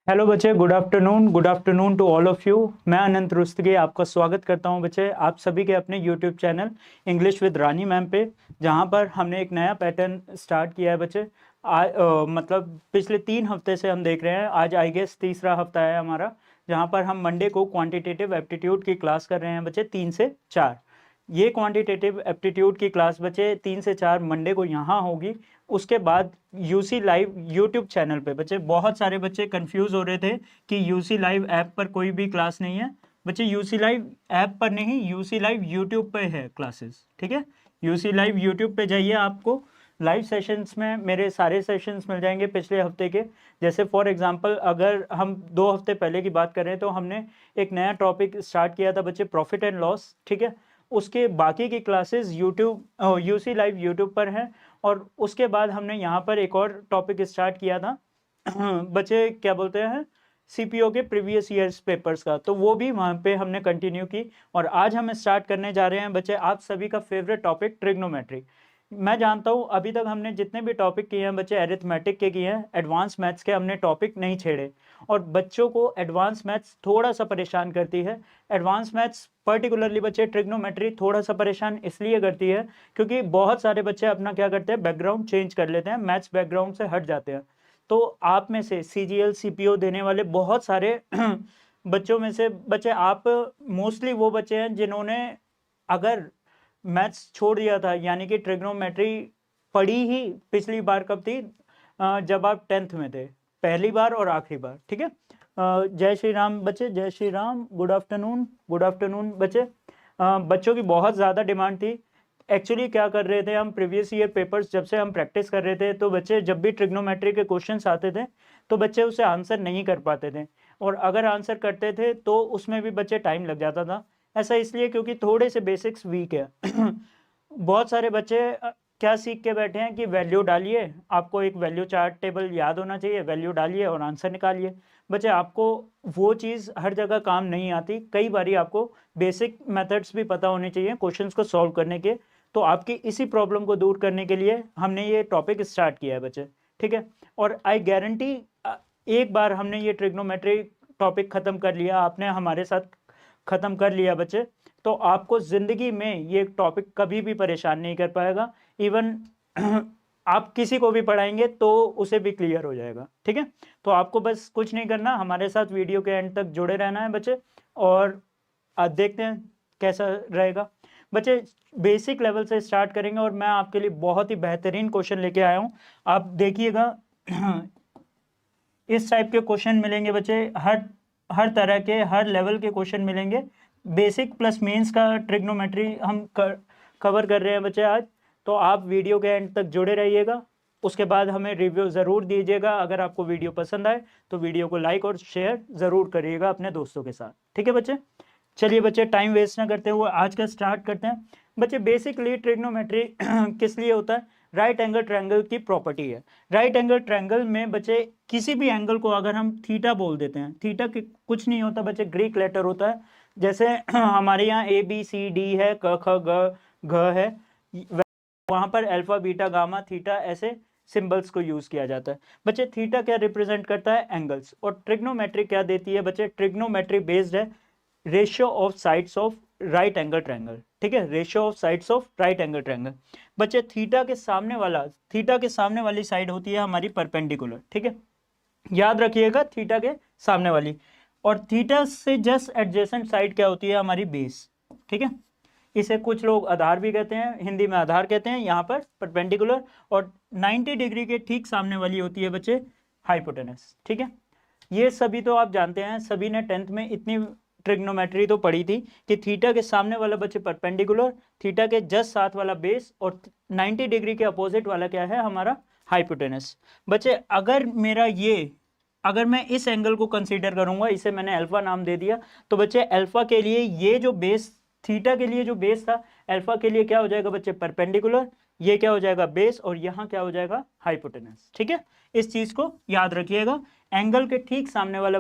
Hello बच्चे, good afternoon to all of you. मैं अनंत रुस्तगी आपका स्वागत करता हूं बच्चे, आप सभी के अपने YouTube channel English with Rani ma'am पे, जहां पर हमने एक नया पैटर्न स्टार्ट किया है बच्चे। मतलब पिछले 3 हफ्ते से हम देख रहे हैं, आज आई गेस तीसरा हफ्ता है हमारा, जहां पर हम मंडे को क्वांटिटेटिव एप्टीट्यूड की क्लास कर रहे हैं बच्चे 3 से 4। ये क्वांटिटेटिव एप्टीट्यूड की क्लास बच्चे 3 से 4 मंडे को यहाँ होगी। उसके बाद यूसी लाइव यूट्यूब चैनल पे बच्चे, बहुत सारे बच्चे कंफ्यूज हो रहे थे कि यूसी लाइव ऐप पर कोई भी क्लास नहीं है। बच्चे यूसी लाइव ऐप पर नहीं, यूसी लाइव यूट्यूब पे है क्लासेस, ठीक है। यूसी लाइव यूट्यूब पे जाइए, आपको लाइव सेशंस में मेरे सारे सेशंस मिल जाएंगे पिछले हफ्ते के। जैसे फॉर एग्जांपल अगर हम 2 हफ्ते पहले की बात करें तो हमने एक नया टॉपिक स्टार्ट किया था बच्चे, प्रॉफिट एंड लॉस, ठीक है। उसके बाकी की classes YouTube UC live YouTube पर हैं। और उसके बाद हमने यहाँ पर एक और टॉपिक स्टार्ट किया था बच्चे, क्या बोलते हैं, सीपीओ के प्रीवियस ईयर्स पेपर्स का, तो वो भी वहाँ पे हमने कंटिन्यू की। और आज हम स्टार्ट करने जा रहे हैं बच्चे आप सभी का फेवरेट टॉपिक, ट्रिग्नोमेट्री। मैं जानता हूँ अभी तक हमने जितने भी टॉपिक किए हैं बच्चे, एरिथमेटिक के किए हैं, एडवांस मैथ्स के हमने टॉपिक नहीं छेड़े। और बच्चों को एडवांस मैथ्स थोड़ा सा परेशान करती है। एडवांस मैथ्स पर्टिकुलरली बच्चे ट्रिग्नोमेट्री थोड़ा सा परेशान इसलिए करती है क्योंकि बहुत सारे बच्चे अपना क्या करते हैं, बैकग्राउंड चेंज कर लेते हैं, मैथ्स बैकग्राउंड से हट जाते हैं। तो आप में से सीजीएल सीपीओ देने वाले बहुत सारे बच्चों में से बच्चे, आप मोस्टली वो बच्चे हैं जिन्होंने अगर मैथ्स छोड़ दिया था, यानी कि ट्रिग्नोमेट्री पढ़ी ही पिछली बार कब थी, जब आप 10th में थे, पहली बार और आखिरी बार, ठीक है। जय श्री राम बच्चे, जय श्री राम, गुड आफ्टरनून बच्चे। बच्चों की बहुत ज़्यादा डिमांड थी। एक्चुअली क्या कर रहे थे हम, प्रीवियस ईयर पेपर्स जब से हम प्रैक्टिस कर रहे थे, तो बच्चे जब भी ट्रिग्नोमेट्री के क्वेश्चंस आते थे तो बच्चे उसे आंसर नहीं कर पाते थे। और अगर आंसर करते थे तो उसमें भी बच्चे टाइम लग जाता था। ऐसा इसलिए क्योंकि थोड़े से बेसिक्स वीक है बहुत सारे बच्चे क्या सीख के बैठे हैं कि वैल्यू डालिए, आपको एक वैल्यू चार्ट टेबल याद होना चाहिए, वैल्यू डालिए और आंसर निकालिए। बच्चे आपको वो चीज़ हर जगह काम नहीं आती, कई बारी आपको बेसिक मेथड्स भी पता होने चाहिए क्वेश्चंस को सॉल्व करने के। तो आपकी इसी प्रॉब्लम को दूर करने के लिए हमने ये टॉपिक स्टार्ट किया है बच्चे, ठीक है। और आई गारंटी, एक बार हमने ये ट्रिग्नोमेट्री टॉपिक ख़त्म कर लिया, आपने हमारे साथ ख़त्म कर लिया बच्चे, तो आपको ज़िंदगी में ये टॉपिक कभी भी परेशान नहीं कर पाएगा। इवन आप किसी को भी पढ़ाएंगे तो उसे भी क्लियर हो जाएगा, ठीक है। तो आपको बस कुछ नहीं करना, हमारे साथ वीडियो के एंड तक जुड़े रहना है बच्चे। और देखते हैं कैसा रहेगा बच्चे। बेसिक लेवल से स्टार्ट करेंगे और मैं आपके लिए बहुत ही बेहतरीन क्वेश्चन लेके आया हूँ, आप देखिएगा। इस टाइप के क्वेश्चन मिलेंगे बच्चे, हर हर तरह के, हर लेवल के क्वेश्चन मिलेंगे। बेसिक प्लस मेंस का ट्रिग्नोमेट्री हम कवर कर रहे हैं बच्चे आज। तो आप वीडियो के एंड तक जुड़े रहिएगा। उसके बाद हमें रिव्यू ज़रूर दीजिएगा। अगर आपको वीडियो पसंद आए तो वीडियो को लाइक और शेयर ज़रूर करिएगा अपने दोस्तों के साथ, ठीक है बच्चे। चलिए बच्चे, टाइम वेस्ट ना करते हुए आज का स्टार्ट करते हैं बच्चे। बेसिकली ट्रिग्नोमेट्री किस लिए होता है, राइट एंगल ट्रायंगल की प्रॉपर्टी है। राइट एंगल ट्रायंगल में बच्चे किसी भी एंगल को अगर हम थीटा बोल देते हैं, थीटा कुछ नहीं होता बच्चे, ग्रीक लेटर होता है। जैसे हमारे यहाँ ए बी सी डी है, क ख ग घ है, वहाँ पर अल्फा बीटा गामा थीटा ऐसे सिंबल्स को यूज किया जाता है बच्चे। थीटा क्या रिप्रेजेंट करता है, एंगल्स। और ट्रिग्नोमेट्री क्या देती है बच्चे, ट्रिग्नोमेट्री बेस्ड है ratio of sides of right angle triangle, ठीक है, ratio of sides of right angle triangle. बच्चे थीटा के सामने वाली साइड होती है हमारी परपेंडिकुलर, ठीक है, याद रखिएगा, थीटा के सामने वाली। और थीटा से जस्ट एडजेसेंट साइड क्या होती है, हमारी बेस, ठीक है। इसे कुछ लोग आधार भी कहते हैं, हिंदी में आधार कहते हैं, यहाँ पर परपेंडिकुलर। और 90 डिग्री के ठीक सामने वाली होती है बच्चे हाइपोटेनस, ठीक है। ये सभी तो आप जानते हैं, सभी ने 10th में इतनी ट्रिग्नोमेट्री तो पढ़ी थी कि थीटा के सामने वाला बच्चे परपेंडिकुलर, थीटा के जस्ट साथ वाला बेस, और 90 डिग्री के अपोजिट वाला क्या है, हमारा हाइपोटेनस। बच्चे अगर मैं इस एंगल को कंसीडर करूंगा, इसे मैंने अल्फा नाम दे दिया, तो बच्चे अल्फा के लिए ये जो बेस, थीटा के लिए जो बेस था, अल्फा के लिए क्या हो जाएगा बच्चे, परपेंडिकुलर, ये क्या हो जाएगा बेस, और यहाँ क्या हो जाएगा हाइपोटेनस, ठीक है। इस चीज को याद रखिएगा, एंगल के ठीक सामने वाला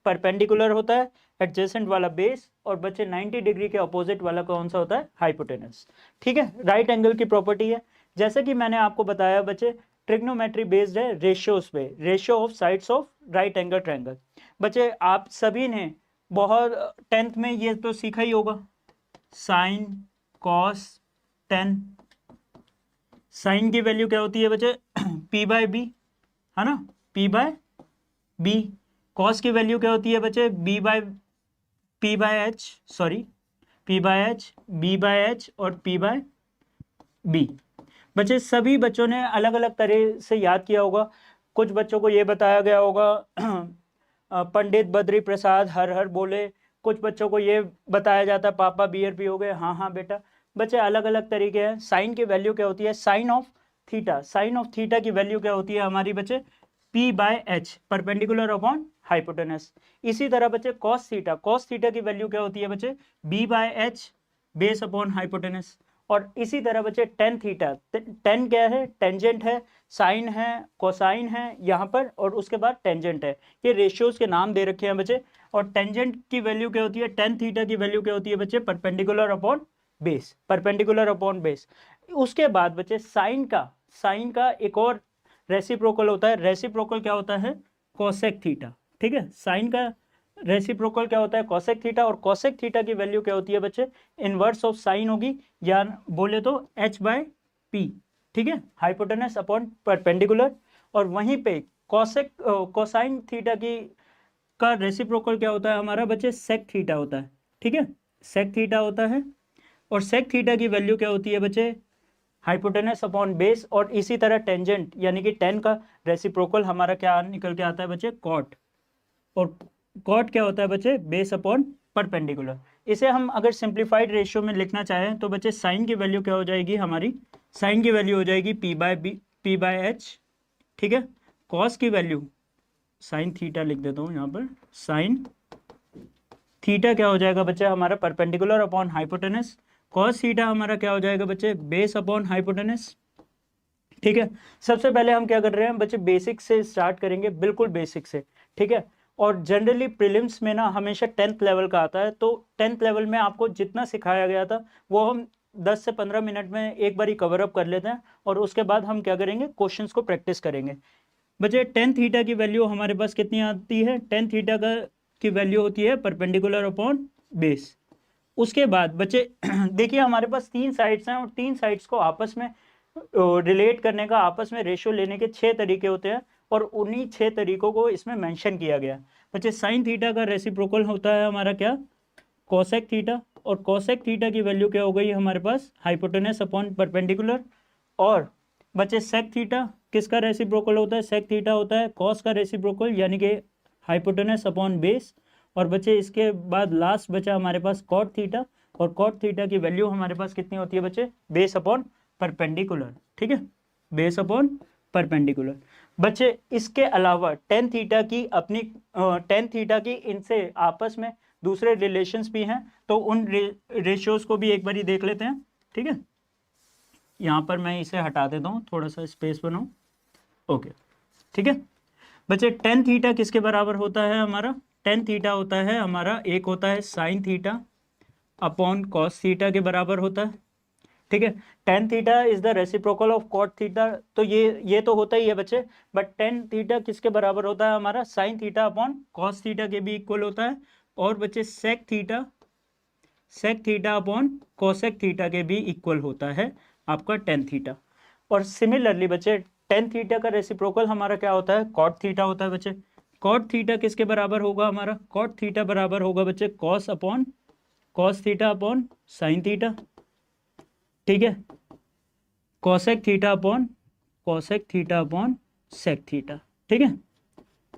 परपेंडिकुलर होता है, एडजेसेंट वाला बेस, और बच्चे 90 डिग्री के अपोजिट वाला कौन सा होता है, हाइपोटेनस, ठीक है। राइट एंगल की प्रॉपर्टी है, जैसे कि मैंने आपको बताया बच्चे, ट्रिग्नोमेट्री बेस्ड है रेशियोज पे, ratio of sides of right angle triangle. बच्चे आप सभी ने बहुत 10th में ये तो सीखा ही होगा, साइन कॉस टेन। साइन की वैल्यू क्या होती है बच्चे P बाय बी, है ना, P बाय बी। कॉस की वैल्यू क्या होती है बच्चे P by H, sorry P by H, B by H और P बाय बी। बच्चे सभी बच्चों ने अलग अलग तरह से याद किया होगा। कुछ बच्चों को ये बताया गया होगा पंडित बद्री प्रसाद हर हर बोले, कुछ बच्चों को ये बताया जाता है पापा बियर पी हो गए। हाँ हाँ बेटा, बच्चे अलग अलग तरीके हैं। साइन की वैल्यू क्या होती है, sine of theta, sine of theta की वैल्यू क्या होती है हमारी बच्चे P by H, perpendicular upon hypotenuse. इसी तरह बच्चे कॉस थीटा, कॉस थीटा की वैल्यू क्या होती है बच्चे B by H base upon hypotenuse. और इसी तरह बच्चे टेन थीटा, टेन क्या है, टेंजेंट है, साइन है, कोसाइन है यहाँ पर, और उसके बाद टेंजेंट है। ये रेशियोज के नाम दे रखे हैं बच्चे। और टेंजेंट की वैल्यू क्या होती है, टेन थीटा की वैल्यू क्या होती है बच्चे, perpendicular upon base, perpendicular upon base. उसके बाद बच्चे साइन का एक और रेसिप्रोकल होता है। रेसिप्रोकल क्या होता है, कोसेक थीटा। ठीक है, साइन का रेसिप्रोकल क्या होता है, कोसेक थीटा। और कोसेक थीटा की वैल्यू क्या होती है बच्चे, इनवर्स ऑफ साइन होगी, या बोले तो H बाय P। ठीक है, हाइपोटेनस अपॉन परपेंडिकुलर। और वहीं पे कोसेक कोसाइन थीटा की का रेसिप्रोकल क्या होता है हमारा बच्चे, सेक थीटा होता है। ठीक है, सेक थीटा होता है। और सेक थीटा की वैल्यू क्या होती है बच्चे, हाइपोटेनस अपॉन बेस। और इसी तरह टेंजेंट यानी कि टेन का रेसिप्रोकल हमारा क्या निकल के आता है बच्चे, कॉट। और कॉट क्या होता है बच्चे, बेस अपॉन परपेंडिकुलर। इसे हम अगर सिंप्लीफाइड रेशियो में लिखना चाहें तो बच्चे साइन की वैल्यू क्या हो जाएगी हमारी, साइन की वैल्यू हो जाएगी P बाय एच। ठीक है, कॉस की वैल्यू, साइन थीटा लिख देता हूँ यहाँ पर, साइन थीटा क्या हो जाएगा बच्चे हमारा perpendicular upon hypotenuse. Cos theta हमारा क्या हो जाएगा बच्चे, बेस अपॉन हाइपोटेनस। ठीक है, सबसे पहले हम क्या कर रहे हैं बच्चे, बेसिक से स्टार्ट करेंगे, बिल्कुल बेसिक से। ठीक है, और जनरली प्रीलिम्स में ना हमेशा 10th लेवल का आता है, तो 10th लेवल में आपको जितना सिखाया गया था वो हम 10 से 15 मिनट में एक बार ही कवर अप कर लेते हैं, और उसके बाद हम क्या करेंगे, क्वेश्चंस को प्रैक्टिस करेंगे। बच्चे टेन थीटा की वैल्यू हमारे पास कितनी आती है, टेन थीटा का की वैल्यू होती है परपेंडिकुलर अपॉन बेस। उसके बाद बच्चे देखिए हमारे पास तीन साइड्स हैं, और तीन साइड्स को आपस में रिलेट करने का, आपस में रेशियो लेने के 6 तरीके होते हैं, और उन्हीं 6 तरीकों को इसमें मेंशन किया गया है। बच्चे साइन थीटा का रेसिप्रोकल होता है हमारा क्या, कोसेक थीटा। और कोसेक थीटा की वैल्यू क्या हो गई हमारे पास, हाइपोटेनस अपॉन परपेंडिकुलर। और बच्चे सेक थीटा किसका रेसिप्रोकल होता है, सेक थीटा होता है कॉस का रेसिप्रोकल, यानी कि हाइपोटेनस अपॉन बेस। और बच्चे इसके बाद लास्ट बचा हमारे पास कॉट थीटा, और कॉट थीटा की वैल्यू हमारे पास कितनी होती है बच्चे, बेस अपॉन परपेंडिकुलर। ठीक है, बेस अपॉन परपेंडिकुलर। बच्चे इसके अलावा टेन थीटा की अपनी टेन थीटा की इनसे आपस में दूसरे रिलेशंस भी हैं, तो उन रेशियोज को भी एक बार ही देख लेते हैं। ठीक है, यहाँ पर मैं इसे हटा देता हूँ, थोड़ा सा स्पेस बनाऊं। ओके, ठीक है बच्चे, टेन थीटा किसके बराबर होता है हमारा, टेन थीटा होता है हमारा, एक होता है sine theta upon cos theta के बराबर होता है। ठीक है, tan theta is the reciprocal of cot theta, तो ये तो होता ही है बच्चे। बट टेन थीटा किसके बराबर होता है हमारा, sine theta upon cos theta के भी इक्वल होता है। और बच्चे sec theta upon cosec theta के भी इक्वल होता है आपका टेन थीटा। और सिमिलरली बच्चे टेन थीटा का रेसिप्रोकल हमारा क्या होता है, कॉट थीटा होता है बच्चे। कॉट थीटा किसके बराबर होगा हमारा, कॉट थीटा बराबर होगा बच्चे cos theta upon sine theta. ठीक है, cosec theta upon sec theta. ठीक है,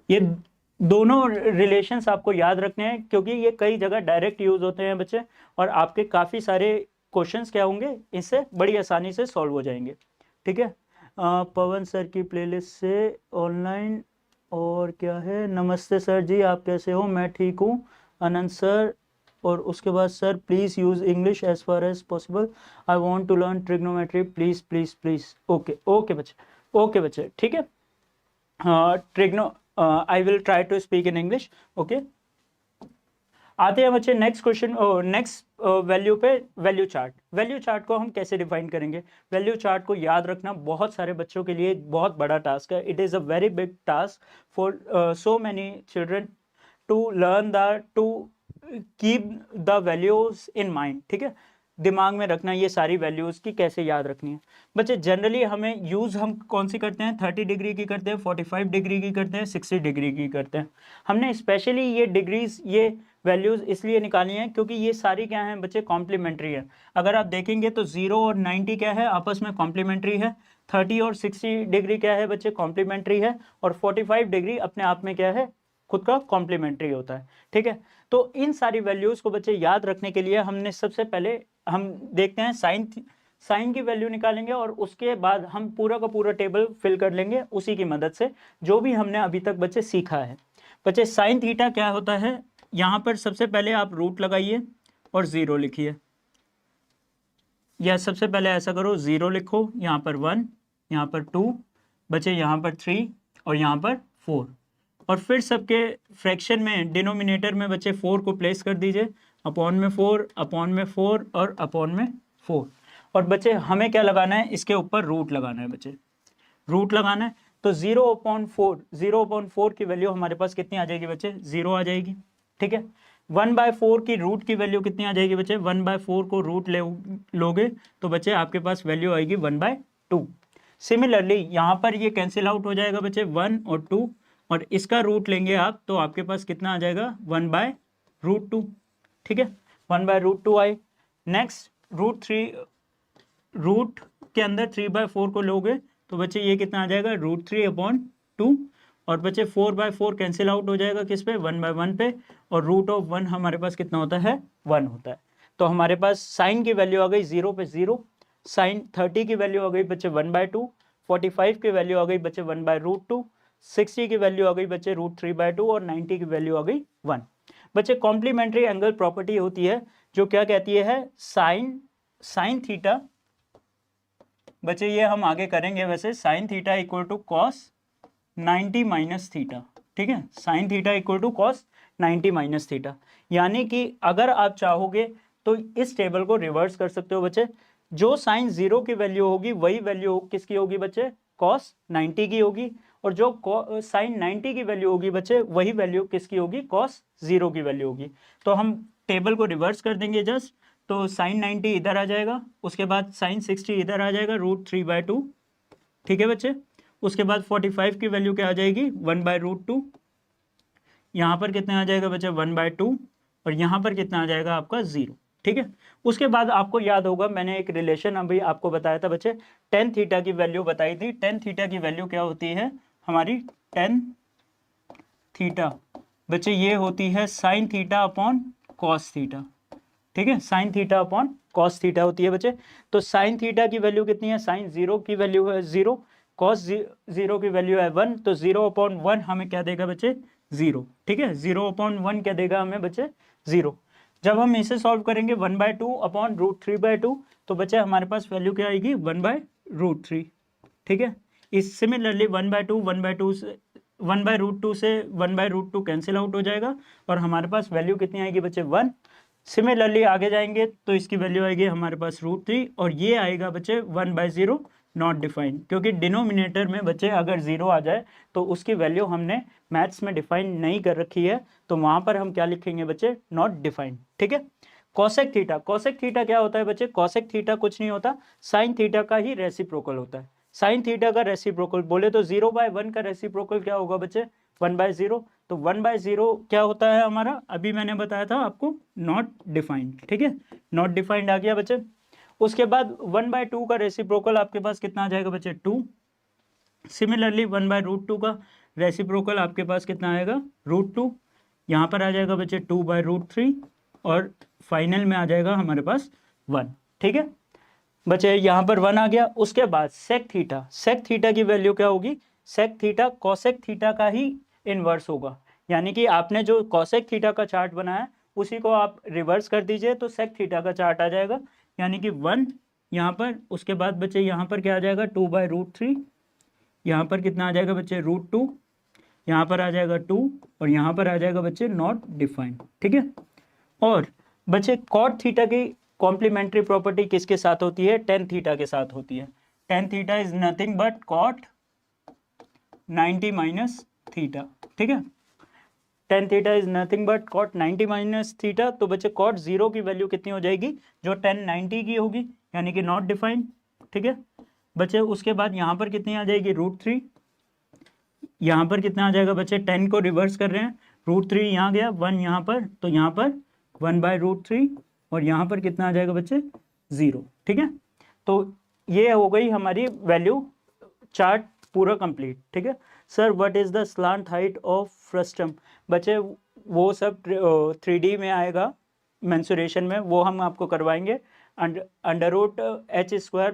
ये दोनों रिलेशंस आपको याद रखने हैं, क्योंकि ये कई जगह डायरेक्ट यूज होते हैं बच्चे, और आपके काफ़ी सारे क्वेश्चंस क्या होंगे इससे बड़ी आसानी से सॉल्व हो जाएंगे। ठीक है, पवन सर की प्लेलिस्ट से ऑनलाइन, और क्या है, नमस्ते सर जी आप कैसे हो, मैं ठीक हूँ, आनंद सर। और उसके बाद sir please use English as far as possible, I want to learn trigonometry, please please please. Okay बच्चे, ठीक है, trigno I will try to speak in English. Okay, आते हैं बच्चे नेक्स्ट क्वेश्चन, नेक्स्ट वैल्यू पे। वैल्यू चार्ट को हम कैसे डिफाइन करेंगे, वैल्यू चार्ट को याद रखना बहुत सारे बच्चों के लिए बहुत बड़ा टास्क है। It is a very big task for so many children. To learn the to keep the values in mind, ठीक है, दिमाग में रखना ये सारी वैल्यूज की कैसे याद रखनी है। बच्चे जनरली हमें यूज हम कौन सी करते हैं, 30 डिग्री की करते हैं, 45 डिग्री की करते हैं, 60 डिग्री की करते हैं। हमने स्पेशली ये डिग्रीज ये वैल्यूज इसलिए निकाली हैं क्योंकि ये सारी क्या हैं बच्चे, कॉम्प्लीमेंट्री है। अगर आप देखेंगे तो 0 और 90 क्या है, आपस में कॉम्प्लीमेंट्री है। 30 और 60 डिग्री क्या है बच्चे, कॉम्प्लीमेंट्री है। और 45 डिग्री अपने आप में क्या है, खुद का कॉम्प्लीमेंट्री होता है, ठीक है। तो इन सारी वैल्यूज को बच्चे याद रखने के लिए हमने सबसे पहले हम देखते हैं साइन की वैल्यू निकालेंगे और उसके बाद हम पूरा का पूरा टेबल फिल कर लेंगे उसी की मदद से, जो भी हमने अभी तक बच्चे सीखा है। बच्चे साइन थीटा क्या होता है, यहाँ पर सबसे पहले आप रूट लगाइए और 0 लिखिए, या सबसे पहले ऐसा करो 0 लिखो, यहाँ पर 1, यहाँ पर 2, बच्चे यहाँ पर 3 और यहाँ पर 4, और फिर सबके फ्रैक्शन में डिनोमिनेटर में बच्चे 4 को प्लेस कर दीजिए, अपॉन में 4, अपॉन में 4 और अपॉन में 4। और बच्चे हमें क्या लगाना है, इसके ऊपर रूट लगाना है बच्चे, रूट लगाना है। तो 0/4 की वैल्यू हमारे पास कितनी आ जाएगी बच्चे, 0 आ जाएगी, ठीक है। 1/4 की रूट की वैल्यू कितनी आ जाएगी बच्चे, 1/4 को रूट लोगे तो बच्चे आपके पास वैल्यू आएगी 1/2। सिमिलरली यहाँ पर ये कैंसिल आउट हो जाएगा बच्चे, 1 और 2, और इसका रूट लेंगे आप तो आपके पास कितना आ जाएगा, 1/√2, ठीक है, 1/√2 आए। नेक्स्ट रूट के अंदर 3/4 को लोगे तो बच्चे ये कितना आ जाएगा, √3/2, और बच्चे 4/4 कैंसिल आउट हो जाएगा किस पे, 1/1 पे, और √1 हमारे पास कितना होता है, 1 होता है। तो हमारे पास साइन की वैल्यू आ गई 0 पे 0, साइन 30 की वैल्यू आ गई बच्चे 1/2, 45 की वैल्यू आ गई बच्चे 1/√2, 60 की वैल्यू आ गई बच्चे √3/2, और 90 की वैल्यू आ गई 1। बच्चे कॉम्प्लीमेंट्री एंगल प्रॉपर्टी होती है जो क्या कहती है, साइन थीटा, बच्चे ये हम आगे करेंगे वैसे, sine theta equal to cos 90 minus theta, ठीक है, sine theta equal to cos 90 minus theta. यानी कि अगर आप चाहोगे तो इस टेबल को रिवर्स कर सकते हो बच्चे, जो साइन 0 की वैल्यू होगी वही वैल्यू किसकी होगी बच्चे, कॉस 90 की होगी, और जो साइन 90 की वैल्यू होगी बच्चे वही वैल्यू किसकी होगी, कॉस 0 की वैल्यू होगी। तो हम टेबल को रिवर्स कर देंगे जस्ट, तो साइन 90 इधर आ जाएगा, उसके बाद साइन 60 इधर आ जाएगा √3/2, ठीक है बच्चे। उसके बाद 45 की वैल्यू क्या आ जाएगी, 1/√2, यहाँ पर कितना आ जाएगा बच्चे 1/2, और यहाँ पर कितना आ जाएगा आपका 0, ठीक है। उसके बाद आपको याद होगा मैंने एक रिलेशन अभी आपको बताया था बच्चे, टेन थीटा की वैल्यू बताई थी। टेन थीटा की वैल्यू क्या होती है हमारी, टेन थीटा बच्चे ये होती है sine theta upon cos theta, ठीक है, sine theta upon cos theta होती है बच्चे। तो साइन थीटा की वैल्यू कितनी है, साइन 0 की वैल्यू है 0, कॉस 0 की वैल्यू है 1, तो 0/1 हमें क्या देगा बच्चे, 0, ठीक है, 0/1 क्या देगा हमें बच्चे, 0। जब हम इसे सॉल्व करेंगे 1/2 अपॉन √3/2, तो बच्चे हमारे पास वैल्यू क्या आएगी, 1/√3, ठीक है। इस सिमिलरली 1/2 से 1/√2 से 1/√2 कैंसिल आउट हो जाएगा, और हमारे पास वैल्यू कितनी आएगी बच्चे, 1। सिमिलरली आगे जाएंगे तो इसकी वैल्यू आएगी हमारे पास √3, और ये आएगा बच्चे 1/0 नॉट डिफाइन, क्योंकि डिनोमिनेटर में बच्चे अगर 0 आ जाए तो उसकी वैल्यू हमने मैथ्स में डिफाइन नहीं कर रखी है, तो वहां पर हम क्या लिखेंगे बच्चे, नॉट डिफाइंड, ठीक है। कॉसेक थीटा, कॉसेक थीटा क्या होता है बच्चे, कॉसेक थीटा कुछ नहीं होता, साइन थीटा का ही रेसिप्रोकल होता है। साइन थीटा का रेसिप्रोकल बोले तो 0/1 का रेसिप्रोकल क्या होगा बच्चे, 1/0। तो 1/0 क्या होता है हमारा, अभी मैंने बताया था आपको, नॉट डिफाइंड, ठीक है, नॉट डिफाइंड आ गया बच्चे। उसके बाद 1/2 का रेसिप्रोकल आपके पास कितना आ जाएगा बच्चे, 2। सिमिलरली 1/√2 का रेसिप्रोकल आपके पास कितना आएगा, √2, यहाँ पर आ जाएगा बच्चे 2/√3, और फाइनल में आ जाएगा हमारे पास 1, ठीक है बच्चे, यहाँ पर 1 आ गया। उसके बाद सेक थीटा, सेक थीटा की वैल्यू क्या होगी, सेक थीटा कॉसेक थीटा का ही इनवर्स होगा, यानी कि आपने जो कॉसेक थीटा का चार्ट बनाया उसी को आप रिवर्स कर दीजिए तो सेक थीटा का चार्ट आ जाएगा, यानी कि 1 यहाँ पर। उसके बाद बच्चे यहाँ पर क्या आ जाएगा, 2/√3, यहाँ पर कितना आ जाएगा बच्चे, √2, यहाँ पर आ जाएगा 2, और यहाँ पर आ जाएगा बच्चे नॉट डिफाइंड, ठीक है। और बच्चे कॉट थीटा की कॉम्प्लीमेंट्री प्रॉपर्टी किसके साथ होती है, टेन थीटा के साथ होती है। Tan theta is nothing but cot 90 minus theta, ठीक है। Tan theta is nothing but cot 90 minus theta. तो बच्चे कॉट 0 की वैल्यू कितनी हो जाएगी, जो टेन 90 की होगी, यानी कि नॉट डिफाइंड। ठीक है बच्चे, उसके बाद यहाँ पर कितनी आ जाएगी, √3। यहाँ पर कितना आ जाएगा बच्चे, 10 को रिवर्स कर रहे हैं, √3 यहाँ गया, 1 यहाँ पर, तो यहाँ पर 1/√3, और यहाँ पर कितना आ जाएगा बच्चे, 0। ठीक है, तो ये हो गई हमारी वैल्यू चार्ट पूरा कंप्लीट। ठीक है sir, what is the slant height of frustum. बच्चे वो सब 3D में आएगा, मेंसुरेशन में, वो हम आपको करवाएंगे। √h²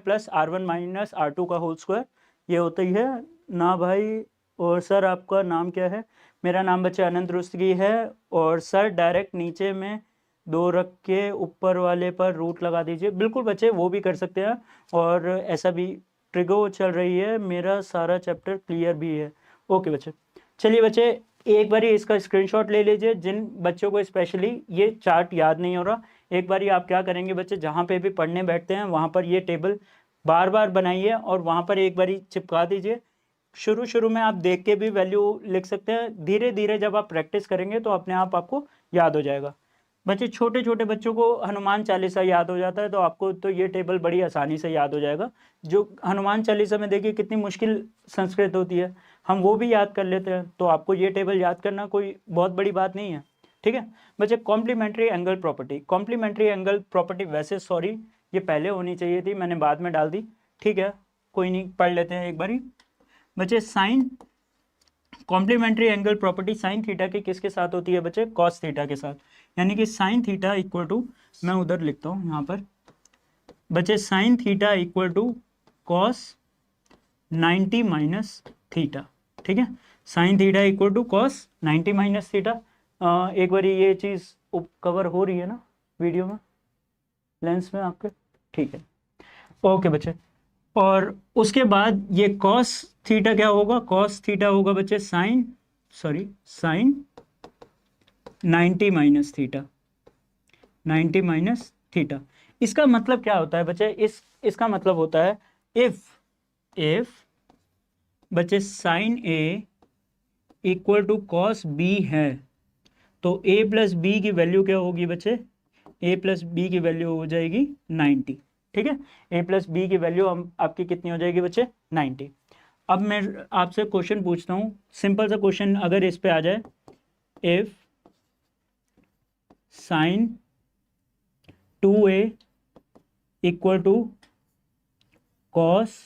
+ R1 - R2 का होल स्क्वायर, ये होता ही है ना भाई। और सर आपका नाम क्या है। मेरा नाम बच्चे अनंत रुस्तगी है। और सर डायरेक्ट नीचे में 2 रख के ऊपर वाले पर रूट लगा दीजिए। बिल्कुल बच्चे, वो भी कर सकते हैं, और ऐसा भी ट्रिगो चल रही है, मेरा सारा चैप्टर क्लियर भी है। ओके बच्चे, चलिए बच्चे एक बारी इसका स्क्रीनशॉट ले लीजिए। जिन बच्चों को स्पेशली ये चार्ट याद नहीं हो रहा, एक बारी आप क्या करेंगे बच्चे, जहाँ पे भी पढ़ने बैठते हैं वहाँ पर ये टेबल बार बार बनाइए और वहाँ पर एक बारी चिपका दीजिए। शुरू में आप देख के भी वैल्यू लिख सकते हैं, धीरे धीरे जब आप प्रैक्टिस करेंगे तो अपने आप आपको याद हो जाएगा। बच्चे छोटे छोटे बच्चों को हनुमान चालीसा याद हो जाता है, तो आपको तो ये टेबल बड़ी आसानी से याद हो जाएगा। जो हनुमान चालीसा में देखिए कितनी मुश्किल संस्कृत होती है, हम वो भी याद कर लेते हैं, तो आपको ये टेबल याद करना कोई बहुत बड़ी बात नहीं है। ठीक है बच्चे, complementary angle property. Complementary angle property वैसे सॉरी ये पहले होनी चाहिए थी, मैंने बाद में डाल दी। ठीक है कोई नहीं, पढ़ लेते हैं एक बारी बच्चे। Sine complementary angle property sine theta के किसके साथ होती है बच्चे, कॉस थीटा के साथ। यानी कि साइन थीटा इक्वल टू, मैं उधर लिखता हूँ यहाँ पर बच्चे, sine theta equal to cos 90 minus theta. ठीक है, sine theta equal to cos 90 minus theta. एक बार ये चीज़ कवर हो रही है ना वीडियो में, लेंस में आपके। ठीक है ओके बच्चे, और उसके बाद ये कॉस थीटा क्या होगा, कॉस थीटा होगा बच्चे sine 90 minus theta, 90 minus theta. इसका मतलब क्या होता है बच्चे, इसका मतलब होता है इफ बच्चे sine A equal to cos B है, तो A + B की वैल्यू क्या होगी बच्चे, A + B की वैल्यू हो जाएगी 90। ठीक है, A + B की वैल्यू आपकी कितनी हो जाएगी बच्चे, 90। अब मैं आपसे क्वेश्चन पूछता हूँ, सिंपल सा क्वेश्चन अगर इस पे आ जाए, if sine 2A equal to cos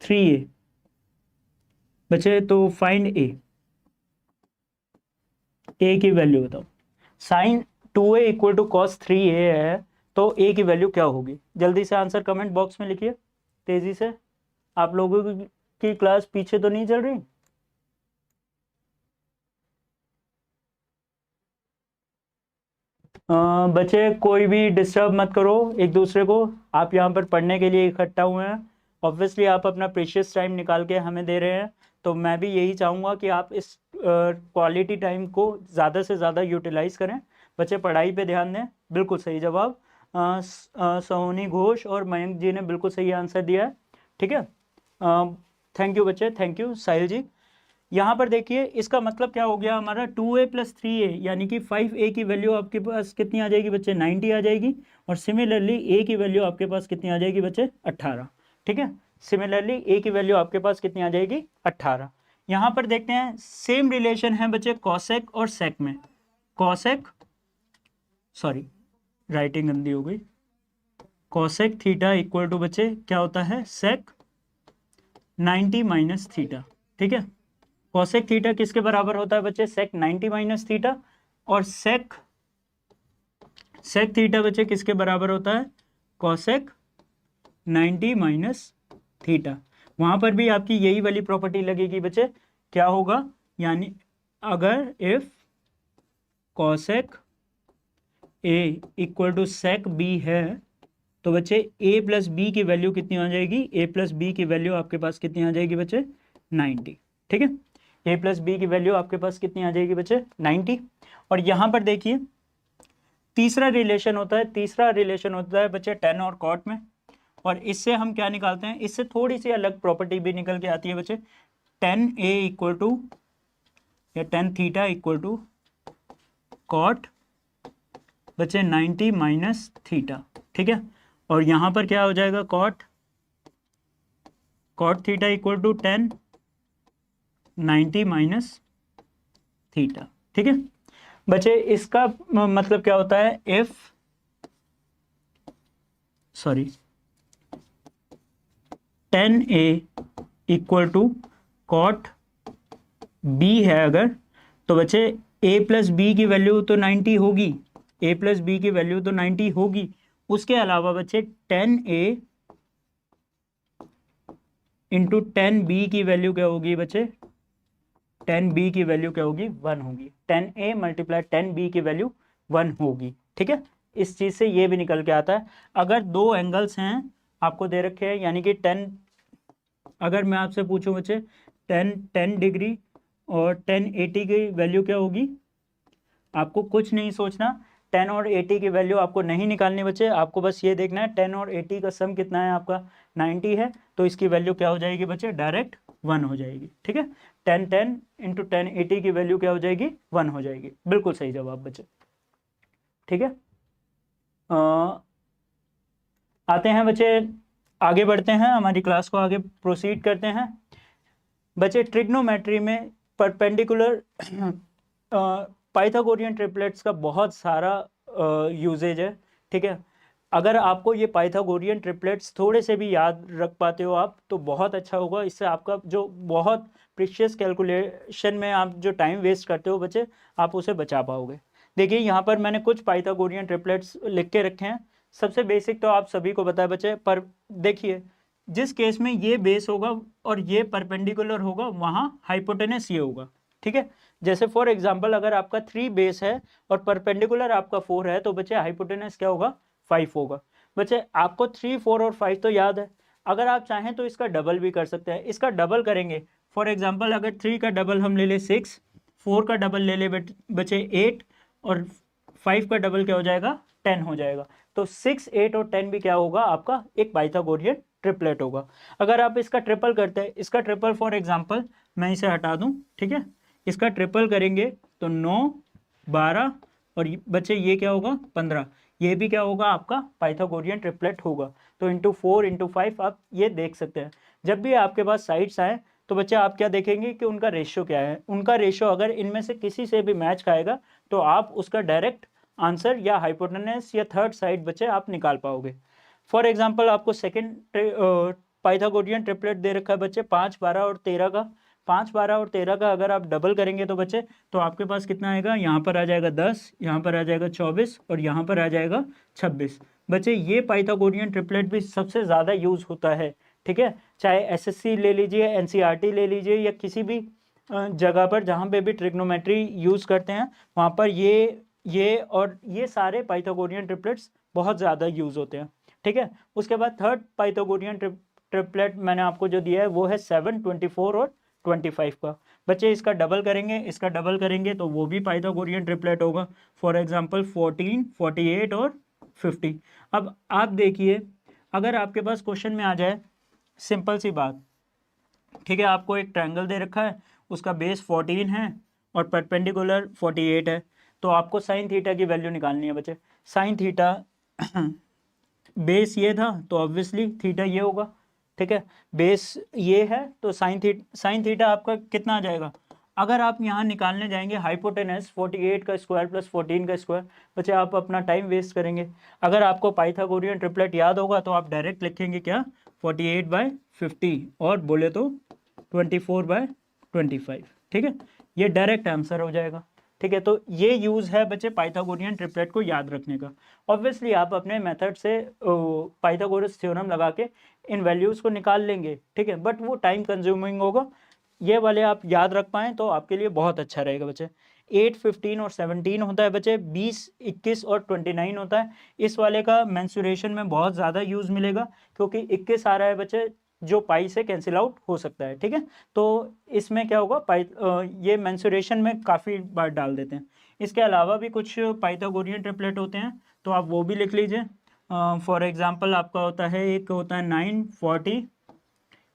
3A बच्चे, तो फाइंड A की वैल्यू बताओ। Sine 2A equal to cos 3A है, तो A की वैल्यू क्या होगी, जल्दी से आंसर कमेंट बॉक्स में लिखिए तेजी से। आप लोगों की क्लास पीछे तो नहीं चल रही। बच्चे कोई भी डिस्टर्ब मत करो एक दूसरे को, आप यहाँ पर पढ़ने के लिए इकट्ठा हुए हैं। ऑब्वियसली आप अपना प्रीशियस टाइम निकाल के हमें दे रहे हैं, तो मैं भी यही चाहूँगा कि आप इस क्वालिटी टाइम को ज़्यादा से ज़्यादा यूटिलाइज़ करें। बच्चे पढ़ाई पे ध्यान दें। बिल्कुल सही जवाब सोनी घोष और मयंक जी ने बिल्कुल सही आंसर दिया है। ठीक है, थैंक यू बच्चे, थैंक यू साहिल जी। यहाँ पर देखिए इसका मतलब क्या हो गया हमारा, 2A + 3A यानी कि 5A की वैल्यू आपके पास कितनी आ जाएगी बच्चे, 90 आ जाएगी। और सिमिलरली A की वैल्यू आपके पास कितनी आ जाएगी बच्चे, 18। ठीक है, सिमिलरली A की वैल्यू आपके पास कितनी आ जाएगी, 18। यहाँ पर देखते हैं सेम रिलेशन है बच्चे कॉसेक और सेक में। कॉसेक राइटिंग गंदी हो गई। कॉसेक थीटा इक्वल टू बच्चे क्या होता है, सेक 90 माइनस थीटा। ठीक है, कॉसेक थीटा किसके बराबर होता है बच्चे, सेक 90 माइनस थीटा। और सेक थीटा बच्चे किसके बराबर होता है, कॉसेक 90 माइनस थीटा। वहां पर भी आपकी यही वाली प्रॉपर्टी लगेगी बच्चे, क्या होगा, यानी अगर if cosec A equal to sec B है, तो बच्चे A + B की वैल्यू कितनी आ जाएगी, A + B की वैल्यू आपके पास कितनी आ जाएगी बच्चे, 90। ठीक है, A + B की वैल्यू आपके पास कितनी आ जाएगी बच्चे, 90। और यहाँ पर देखिए तीसरा रिलेशन होता है बच्चे tan और cot में। और इससे हम क्या निकालते हैं, इससे थोड़ी सी अलग प्रॉपर्टी भी निकल के आती है बच्चे, tan A इक्वल टू या tan theta equal to cot बच्चे 90 माइनस थीटा, ठीक है। और यहाँ पर क्या हो जाएगा, cot theta equal to 10 90 minus theta, ठीक है बच्चे। इसका मतलब क्या होता है, tan A equal to cot B है अगर, तो बच्चे a प्लस बी की वैल्यू तो 90 होगी, a प्लस बी की वैल्यू तो 90 होगी। उसके अलावा बच्चे 10a इंटू 10b की वैल्यू क्या होगी बच्चे, 10b की वैल्यू क्या होगी, 1 होगी। 10a मल्टीप्लाई 10b की वैल्यू 1 होगी, ठीक है। इस चीज से ये भी निकल के आता है, अगर दो एंगल्स हैं आपको दे रखे हैं, यानी कि 10, अगर मैं आपसे पूछूं बच्चे 10 डिग्री और 1080 की वैल्यू क्या होगी, आपको कुछ नहीं सोचना, 10 और 80 की वैल्यू आपको नहीं निकालनी बच्चे, आपको बस ये देखना है 10 और 80 का सम कितना है आपका, 90 है, तो इसकी वैल्यू क्या हो जाएगी बच्चे, डायरेक्ट 1 हो जाएगी, ठीक है। 10 इंटू 1080 की वैल्यू क्या हो जाएगी, 1 हो जाएगी, बिल्कुल सही जवाब बच्चे, ठीक है। आते हैं बच्चे, आगे बढ़ते हैं, हमारी क्लास को आगे प्रोसीड करते हैं बच्चे। ट्रिग्नोमेट्री में परपेंडिकुलर पाइथागोरियन ट्रिपलेट्स का बहुत सारा यूजेज है, ठीक है। अगर आपको ये पाइथागोरियन ट्रिपलेट्स थोड़े से भी याद रख पाते हो आप, तो बहुत अच्छा होगा, इससे आपका जो बहुत प्रीशियस कैलकुलेशन में आप जो टाइम वेस्ट करते हो बच्चे, आप उसे बचा पाओगे। देखिए यहाँ पर मैंने कुछ पाइथागोरियन ट्रिपलेट्स लिख के रखे हैं। सबसे बेसिक तो आप सभी को पता है बच्चे, पर देखिए जिस केस में ये बेस होगा और ये परपेंडिकुलर होगा, वहाँ हाइपोटेनस ये होगा, ठीक है। जैसे फॉर एग्जांपल अगर आपका 3 बेस है और परपेंडिकुलर आपका 4 है, तो बच्चे हाइपोटेनस क्या होगा, 5 होगा। बच्चे आपको 3, 4 और 5 तो याद है, अगर आप चाहें तो इसका डबल भी कर सकते हैं। इसका डबल करेंगे, फॉर एग्जांपल अगर 3 का डबल हम ले ले 6, 4 का डबल ले ले बच्चे 8, और 5 का डबल क्या हो जाएगा, 10 हो जाएगा। तो 6, 8 और 10 भी क्या होगा, आपका एक पाइथागोरियन ट्रिपलेट होगा। अगर आप इसका ट्रिपल करते हैं, इसका ट्रिपल फॉर एग्जांपल मैं इसे हटा दूं, ठीक है, इसका ट्रिपल करेंगे तो 9, 12 और बच्चे ये क्या होगा, 15, ये भी क्या होगा, आपका पाइथागोरियन ट्रिपलेट होगा। तो इंटू 4 इंटू 5 आप ये देख सकते हैं। जब भी आपके पास साइड्स आए तो बच्चे आप क्या देखेंगे कि उनका रेशियो क्या है, उनका रेशियो अगर इनमें से किसी से भी मैच खाएगा तो आप उसका डायरेक्ट आंसर या हाइपोटेनस या थर्ड साइड बच्चे आप निकाल पाओगे। फॉर एग्जांपल आपको सेकंड पाइथागोरियन ट्रिपलेट दे रखा है बच्चे 5, 12 और 13 का। 5, 12 और 13 का अगर आप डबल करेंगे तो बच्चे, तो आपके पास कितना आएगा, यहाँ पर आ जाएगा 10, यहाँ पर आ जाएगा 24 और यहाँ पर आ जाएगा 26। बच्चे ये पाइथागोरियन ट्रिपलेट भी सबसे ज़्यादा यूज होता है, ठीक है। चाहे एसएससी ले लीजिए, एनसीईआरटी ले लीजिए, या किसी भी जगह पर जहाँ पे भी ट्रिग्नोमेट्री यूज करते हैं, वहाँ पर ये और ये सारे पाइथागोरियन ट्रिपलेट्स बहुत ज़्यादा यूज होते हैं, ठीक है। उसके बाद थर्ड पाइथागोरियन ट्रिपलेट मैंने आपको जो दिया है वो है 7, 24 और 25 का। बच्चे इसका डबल करेंगे, इसका डबल करेंगे तो वो भी पाइथागोरियन ट्रिपलेट होगा। फॉर एग्जांपल 14, 48 और 50। अब आप देखिए, अगर आपके पास क्वेश्चन में आ जाए, सिंपल सी बात, ठीक है, आपको एक ट्रायंगल दे रखा है, उसका बेस 14 है और परपेंडिकुलर 48 है, तो आपको साइन थीटा की वैल्यू निकालनी है बच्चे। साइन थीटा बेस ये था तो ऑब्वियसली थीटा ये होगा, ठीक है। बेस ये है तो साइन थीटा आपका कितना आ जाएगा, अगर आप यहाँ निकालने जाएंगे हाइपोटेनस 48 का स्क्वायर प्लस 14 का स्क्वायर, बच्चे आप अपना टाइम वेस्ट करेंगे। अगर आपको पाइथागोरियन ट्रिपलेट याद होगा तो आप डायरेक्ट लिखेंगे क्या, 48/50 और बोले तो 24/25, ठीक है, ये डायरेक्ट आंसर हो जाएगा, ठीक है। तो ये यूज़ है बच्चे पाइथागोरियन ट्रिपलेट को याद रखने का। ऑब्वियसली आप अपने मेथड से पाइथागोरस थ्योरम लगा के इन वैल्यूज़ को निकाल लेंगे, ठीक है, बट वो टाइम कंज्यूमिंग होगा। ये वाले आप याद रख पाएँ तो आपके लिए बहुत अच्छा रहेगा बच्चे। 8, 15 और 17 होता है बच्चे, 20, 21 और 29 होता है। इस वाले का मेंसुरेशन में बहुत ज़्यादा यूज़ मिलेगा, क्योंकि 21 आ रहा है बच्चे जो पाई से कैंसिल आउट हो सकता है, ठीक है। तो इसमें क्या होगा, ये मेंसुरेशन में काफ़ी बार डाल देते हैं। इसके अलावा भी कुछ पाइथागोरियन ट्रिपलेट होते हैं, तो आप वो भी लिख लीजिए। फॉर एग्जांपल आपका होता है, एक होता है 9, 40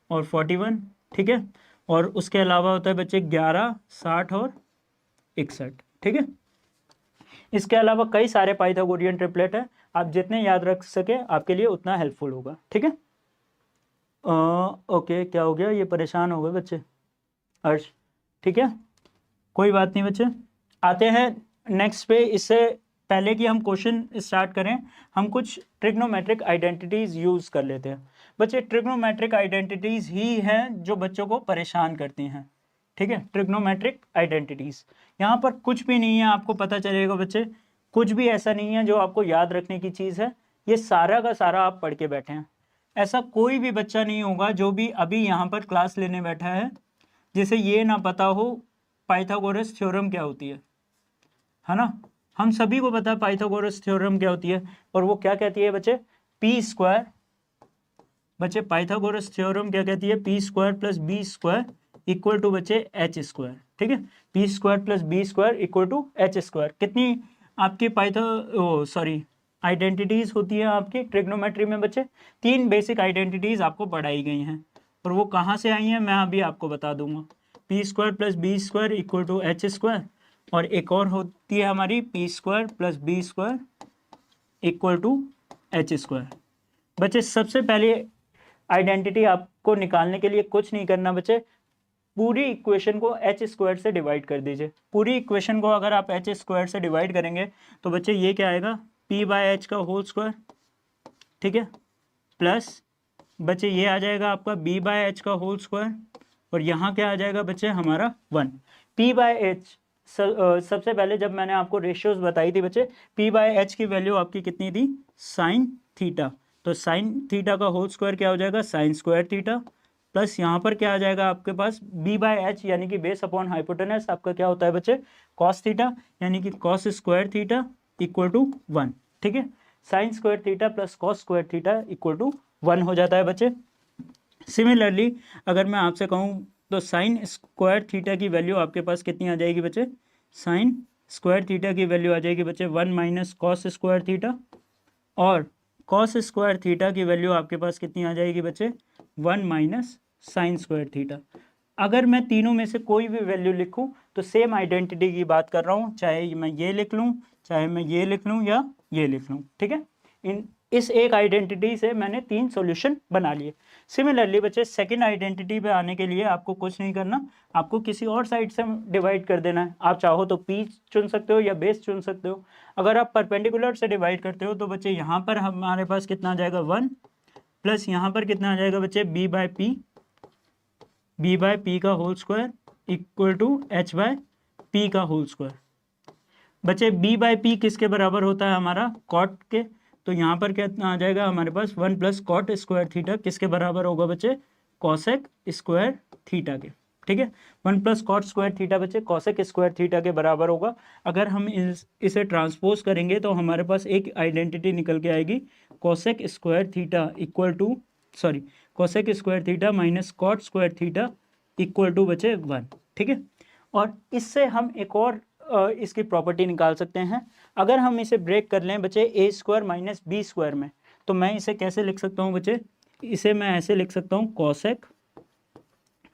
और 41, ठीक है। और उसके अलावा होता है बच्चे 11, 60 और 61, ठीक है। इसके अलावा कई सारे पाइथागोरियन ट्रिपलेट है, आप जितने याद रख सके आपके लिए उतना हेल्पफुल होगा, ठीक है। ओके, क्या हो गया, ये परेशान हो गए बच्चे, अर्श, ठीक है, कोई बात नहीं बच्चे। आते हैं नेक्स्ट पे। इससे पहले कि हम क्वेश्चन स्टार्ट करें, हम कुछ ट्रिग्नोमेट्रिक आइडेंटिटीज यूज कर लेते हैं बच्चे। ट्रिग्नोमेट्रिक आइडेंटिटीज ही हैं जो बच्चों को परेशान करती हैं, ठीक है। ट्रिग्नोमेट्रिक आइडेंटिटीज, यहाँ पर कुछ भी नहीं है, आपको पता चलेगा बच्चे, कुछ भी ऐसा नहीं है जो आपको याद रखने की चीज़ है, ये सारा का सारा आप पढ़ के बैठे हैं। ऐसा कोई भी बच्चा नहीं होगा जो भी अभी यहाँ पर क्लास लेने बैठा है जिसे ये ना पता हो पाइथागोरस थ्योरम क्या होती है ना। हम सभी को पता है पाइथागोरस थ्योरम क्या होती है, और वो क्या कहती है बच्चे, पी स्क्वायर। बच्चे पाइथागोरस थ्योरम क्या कहती है, P square plus B square equal to बच्चे एच स्क्वायर, ठीक है। P square plus B square equal to H square. कितनी आपकी आइडेंटिटीज होती है आपकी ट्रिग्नोमेट्री में बच्चे, 3 बेसिक आइडेंटिटीज आपको पढ़ाई गई हैं, और वो कहाँ से आई हैं मैं अभी आपको बता दूंगा। P square plus B square equal to H square, और एक और होती है हमारी P square plus B square equal to H square. बच्चे सबसे पहले आइडेंटिटी आपको निकालने के लिए कुछ नहीं करना बच्चे, पूरी इक्वेशन को एच स्क्वायर से डिवाइड कर दीजिए। पूरी इक्वेशन को अगर आप एच स्क्वायर से डिवाइड करेंगे तो बच्चे ये क्या आएगा, पी बाय एच का होल स्क्वायर, ठीक है, प्लस बच्चे ये आ जाएगा आपका बी बाय एच का होल स्क्वायर, और यहाँ क्या आ जाएगा बच्चे हमारा 1। पी बाय एच, सबसे पहले जब मैंने आपको रेशियोज बताई थी बच्चे, पी बाय एच की वैल्यू आपकी कितनी थी, साइन थीटा, तो साइन थीटा का होल स्क्वायर क्या हो जाएगा, साइन स्क्वायर थीटा, प्लस यहाँ पर क्या आ जाएगा आपके पास, बी बाय एच यानी कि बेस अपॉन हाइपोटेनस आपका क्या होता है बच्चे, कॉस थीटा, यानी कि cos square theta equal to 1, ठीक है। Sine square theta plus cos square theta equal to 1 हो जाता है बच्चे। सिमिलरली अगर मैं आपसे कहूँ तो साइन स्क्वायर थीटा की वैल्यू आपके पास कितनी आ जाएगी बच्चे, साइन स्क्वायर थीटा की वैल्यू आ जाएगी बच्चे 1 माइनस कॉस स्क्वायर थीटा, और कॉस स्क्वायर थीटा की वैल्यू आपके पास कितनी आ जाएगी बच्चे, 1 माइनस साइन स्क्वायर थीटा। अगर मैं तीनों में से कोई भी वैल्यू लिखूं तो सेम आइडेंटिटी की बात कर रहा हूं, चाहे मैं ये लिख लूं, चाहे मैं ये लिख लूं या ये लिख लूं, ठीक है। इस एक आइडेंटिटी से मैंने 3 सॉल्यूशन बना लिए। सिमिलरली बच्चे सेकंड आइडेंटिटी पे आने के लिए आपको कुछ नहीं करना, आपको किसी और साइड से डिवाइड कर देना है। आप चाहो तो पी चुन सकते हो या बेस चुन सकते हो। अगर आप परपेंडिकुलर से डिवाइड करते हो तो बच्चे यहाँ पर हमारे पास कितना आ जाएगा 1, प्लस यहाँ पर कितना आ जाएगा बच्चे बी बाय पी का whole square equal to H by P का होल स्क्वायर। बच्चे बी बाय पी किसके बराबर होता है हमारा, कॉट के, तो यहाँ पर कितना आ जाएगा हमारे पास 1 प्लस कॉट स्क्वायर थीटा किसके बराबर होगा बच्चे, कॉसेक स्क्वायर थीटा के, ठीक है। 1 प्लस कॉट स्क्वायर थीटा बच्चे कॉसेक स्क्वायर थीटा के बराबर होगा। अगर हम इसे ट्रांसपोज करेंगे तो हमारे पास एक आइडेंटिटी निकल के आएगी, cosec square theta equal to cosec square theta minus cot square theta equal to बचे 1, ठीक है। और इससे हम एक और इसकी प्रॉपर्टी निकाल सकते हैं। अगर हम इसे ब्रेक कर लें बच्चे ए स्क्वायर माइनस बी स्क्वायर में, तो मैं इसे कैसे लिख सकता हूँ बच्चे, इसे मैं ऐसे लिख सकता हूँ, cosec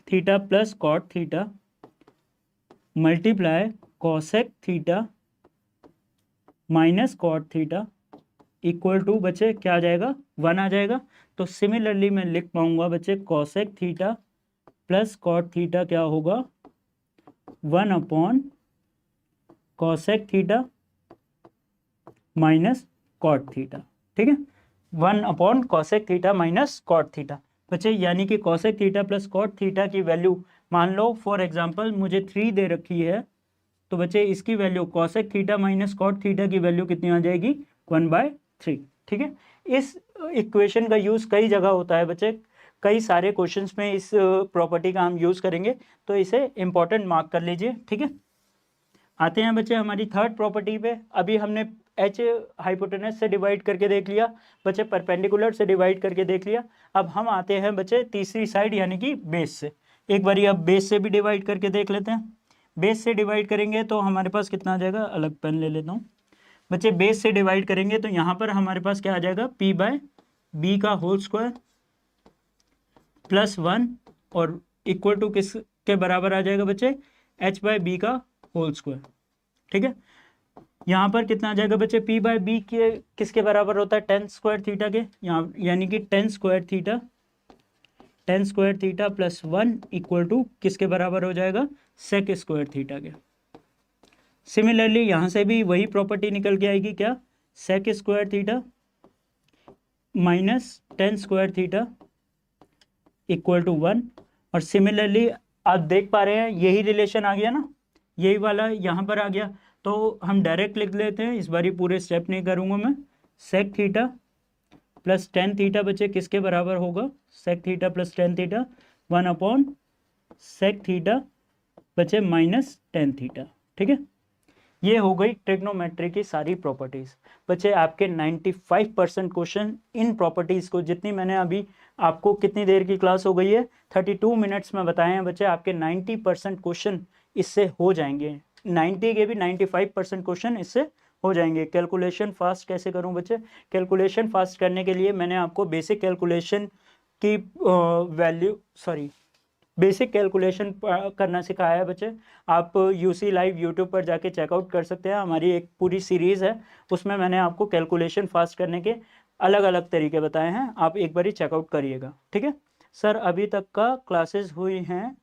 theta plus cot theta multiply cosec theta minus cot theta equal to बच्चे क्या आ जाएगा, 1 आ जाएगा। तो सिमिलरली मैं लिख पाऊंगा बच्चे cosec theta plus cot theta क्या होगा, 1 upon cosec theta minus cot theta, ठीक है, 1 upon cosec theta minus cot theta बच्चे, यानी कि cosec theta plus cot theta की वैल्यू मान लो फॉर एग्जांपल मुझे 3 दे रखी है, तो बच्चे इसकी value cosec theta minus cot theta की वैल्यू कितनी आ जाएगी, 1/3, ठीक है। इस इक्वेशन का यूज़ कई जगह होता है बच्चे, कई सारे क्वेश्चंस में इस प्रॉपर्टी का हम यूज़ करेंगे, तो इसे इंपॉर्टेंट मार्क कर लीजिए, ठीक है। आते हैं बच्चे हमारी थर्ड प्रॉपर्टी पे। अभी हमने एच हाइपोटेनस से डिवाइड करके देख लिया बच्चे, परपेंडिकुलर से डिवाइड करके देख लिया। अब हम आते हैं बच्चे तीसरी साइड यानी कि बेस से। एक बारी अब बेस से भी डिवाइड करके देख लेते हैं। बेस से डिवाइड करेंगे तो हमारे पास कितना आ जाएगा, अलग पेन ले लेता हूँ बच्चे। बेस से डिवाइड करेंगे तो यहाँ पर हमारे पास क्या आ जाएगा, पी बाय बी का होल स्क्वायर प्लस 1 और इक्वल टू किस के बराबर आ जाएगा बच्चे, एच बाय बी का होल स्क्वायर, ठीक है। यहाँ पर कितना आ जाएगा बच्चे, p बाय बी के किसके बराबर होता है, टेन स्क्वायर थीटा के, यहाँ यानी कि tan square theta plus 1 equal to किसके बराबर हो जाएगा, सेक स्क्वायर थीटा के। सिमिलरली यहाँ से भी वही प्रॉपर्टी निकल के आएगी, क्या, sec square theta minus tan square theta equal to 1। और सिमिलरली आप देख पा रहे हैं यही रिलेशन आ गया ना, यही वाला यहाँ पर आ गया, तो हम डायरेक्ट लिख लेते हैं, इस बार ही पूरे स्टेप नहीं करूँगा मैं। Sec theta plus tan theta बच्चे किसके बराबर होगा, sec theta plus tan theta 1 upon sec theta बच्चे माइनस टेन थीटा। ठीक है, ये हो गई ट्रिग्नोमेट्री की सारी प्रॉपर्टीज़। बच्चे आपके 95% क्वेश्चन इन प्रॉपर्टीज़ को, जितनी मैंने अभी आपको, कितनी देर की क्लास हो गई है, 32 मिनट्स में बताए हैं बच्चे, आपके 90% क्वेश्चन इससे हो जाएंगे। 90 के भी 95% क्वेश्चन इससे हो जाएंगे। कैलकुलेशन फास्ट कैसे करूं बच्चे, कैलकुलेशन फास्ट करने के लिए मैंने आपको बेसिक कैलकुलेशन की बेसिक कैलकुलेशन करना सिखाया है बच्चे। आप यूसी लाइव यूट्यूब पर जाके चेकआउट कर सकते हैं, हमारी एक पूरी सीरीज़ है, उसमें मैंने आपको कैलकुलेशन फास्ट करने के अलग अलग तरीके बताए हैं, आप एक बार ही चेकआउट करिएगा। ठीक है सर, अभी तक का क्लासेस हुई हैं,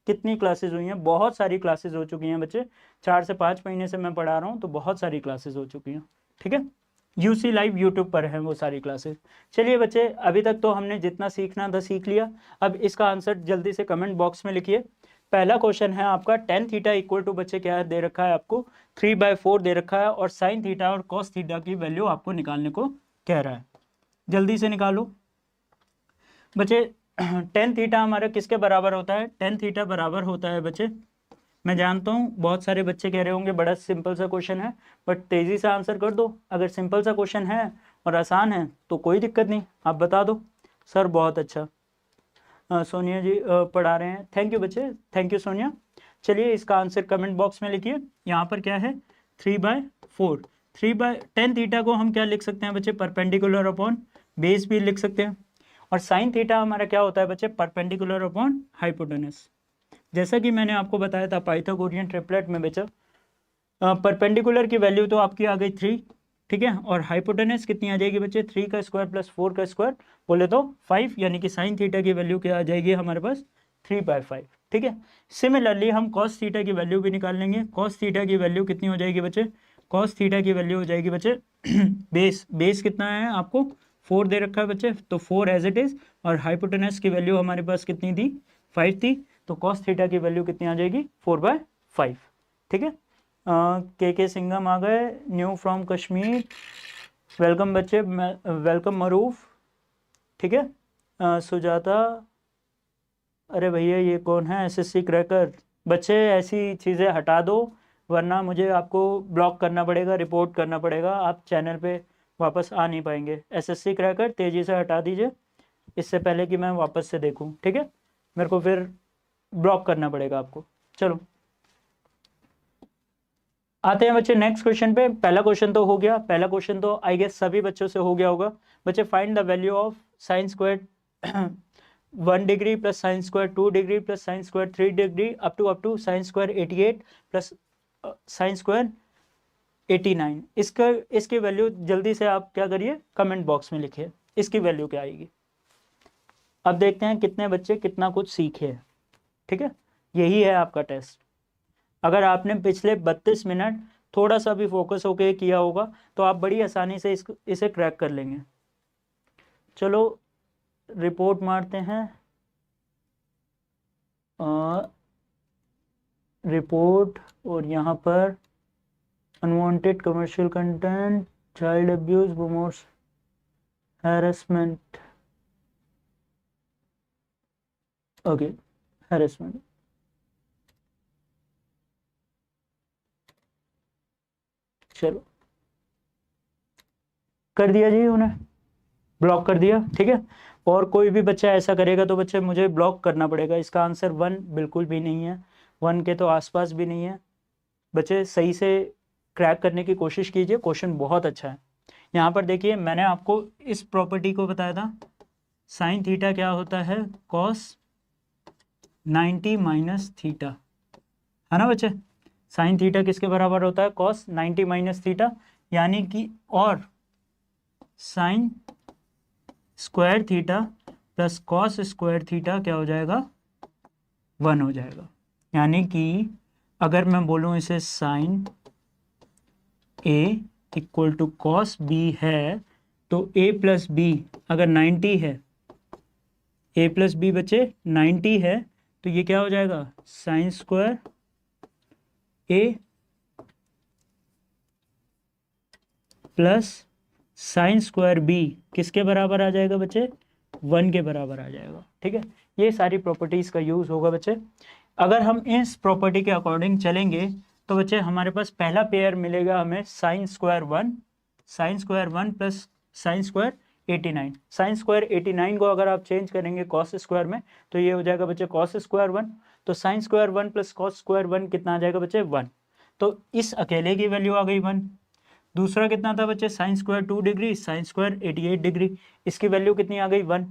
कितनी क्लासेस हुई हैं, बहुत सारी क्लासेस हो चुकी हैं बच्चे, 4 से 5 महीने से मैं पढ़ा रहा हूँ, तो बहुत सारी क्लासेस हो चुकी हैं। ठीक है, यूसी लाइव यूट्यूब पर हैं वो सारी क्लासेस। चलिए बच्चे, अभी तक तो हमने जितना सीखना था सीख लिया। अब इसका आंसर जल्दी से कमेंट बॉक्स में लिखिए। पहला क्वेश्चन है आपका, टेन थीटा इक्वल टू बच्चे क्या दे रखा है आपको, 3/4 दे रखा है, और साइन थीटा और कॉस थीटा की वैल्यू आपको निकालने को कह रहा है। जल्दी से निकालो बच्चे। टेन थीटा हमारा किसके बराबर होता है, टेन थीटा बराबर होता है बच्चे, मैं जानता हूँ बहुत सारे बच्चे कह रहे होंगे बड़ा सिंपल सा क्वेश्चन है, बट तेज़ी से आंसर कर दो। अगर सिंपल सा क्वेश्चन है और आसान है तो कोई दिक्कत नहीं, आप बता दो। सर बहुत अच्छा, सोनिया जी पढ़ा रहे हैं, थैंक यू बच्चे, थैंक यू सोनिया। चलिए इसका आंसर कमेंट बॉक्स में लिखिए। यहाँ पर क्या है, 3/4, 3/10 थीटा को हम क्या लिख सकते हैं बच्चे, परपेंडिकुलर अपॉन बेस भी लिख सकते हैं। और साइन थीटा हमारा क्या होता है बच्चे, परपेंडिकुलर अपॉन हाइपोटेनस। जैसा कि मैंने आपको बताया था पाइथागोरियन ट्रिपलेट में बच्चा, परपेंडिकुलर की वैल्यू तो आपकी आ गई 3, ठीक है, और हाइपोटेनस कितनी आ जाएगी बच्चे, 3 का स्क्वायर प्लस 4 का स्क्वायर बोले तो 5, यानी कि साइन थीटा की वैल्यू क्या आ जाएगी हमारे पास, 3/5। ठीक है, सिमिलरली हम कॉस थीटा की वैल्यू भी निकाल लेंगे। कॉस थीटा की वैल्यू कितनी हो जाएगी बच्चे, कॉस थीटा की वैल्यू हो जाएगी बच्चे बेस कितना है आपको, 4 दे रखा है बच्चे, तो 4 एज इट इज़, और हाइपोटेनस की वैल्यू हमारे पास कितनी थी, 5 थी, तो कॉस थीटा की वैल्यू कितनी आ जाएगी, 4/5। ठीक है, के सिंघम आ गए, न्यू फ्रॉम कश्मीर, वेलकम बच्चे, वेलकम मरूफ। ठीक है, सुजाता, अरे भैया ये कौन है, एसएससी क्रैकर। बच्चे ऐसी चीज़ें हटा दो, वरना मुझे आपको ब्लॉक करना पड़ेगा, रिपोर्ट करना पड़ेगा, आप चैनल पे वापस आ नहीं पाएंगे। एसएससी क्रैकर तेज़ी से हटा दीजिए, इससे पहले कि मैं वापस से देखूं। ठीक है, मेरे को फिर ब्लॉक करना पड़ेगा आपको। चलो आते हैं बच्चे नेक्स्ट क्वेश्चन पे। पहला क्वेश्चन तो हो गया, पहला क्वेश्चन तो आई गेस सभी बच्चों से हो गया होगा बच्चे। Find the value of sine square 1 degree plus sine square 2 degree plus sine square 3 degree up to sine square 88 plus sine square 89। इसकी वैल्यू जल्दी से आप क्या करिए, कमेंट बॉक्स में लिखिए इसकी वैल्यू क्या आएगी। अब देखते हैं कितने बच्चे कितना कुछ सीखे। ठीक है, यही है आपका टेस्ट। अगर आपने पिछले 32 मिनट थोड़ा सा भी फोकस होके किया होगा तो आप बड़ी आसानी से इसे क्रैक कर लेंगे। चलो रिपोर्ट मारते हैं, रिपोर्ट, और यहाँ पर unwanted commercial content, child abuse, remorse, harassment, okay, harassment. चलो कर दिया जी, उन्हें ब्लॉक कर दिया। ठीक है, और कोई भी बच्चा ऐसा करेगा तो बच्चे मुझे ब्लॉक करना पड़ेगा। इसका आंसर 1 बिल्कुल भी नहीं है, 1 के तो आसपास भी नहीं है। बच्चे सही से क्रैक करने की कोशिश कीजिए, क्वेश्चन बहुत अच्छा है। यहाँ पर देखिए मैंने आपको इस प्रॉपर्टी को बताया था, साइन थीटा क्या होता है, कॉस 90 माइनस थीटा, है ना बच्चे। साइन थीटा किसके बराबर होता है, कॉस 90 माइनस थीटा, यानी कि और sign square theta plus cos square theta क्या हो जाएगा, 1 हो जाएगा। यानी कि अगर मैं बोलूँ इसे sine A equal to cos B है, तो ए प्लस बी अगर 90 है, ए प्लस बी बचे 90 है, तो ये क्या हो जाएगा, sign square A plus sine square B किसके बराबर आ जाएगा बच्चे, 1 के बराबर आ जाएगा। ठीक है, ये सारी प्रॉपर्टीज़ का यूज़ होगा बच्चे। अगर हम इस प्रॉपर्टी के अकॉर्डिंग चलेंगे तो बच्चे हमारे पास पहला पेयर मिलेगा हमें sign square 1 plus sine square 89। Sign square 89 को अगर आप चेंज करेंगे कॉस स्क्वायर में तो ये हो जाएगा बच्चे कॉस स्क्वायर 1। तो sign square 1 plus cos square 1 कितना आ जाएगा बच्चे, 1। तो इस अकेले की वैल्यू आ गई 1। दूसरा कितना था बच्चे, sine square 2 degree, sign square 88 degree, इसकी वैल्यू कितनी आ गई, 1।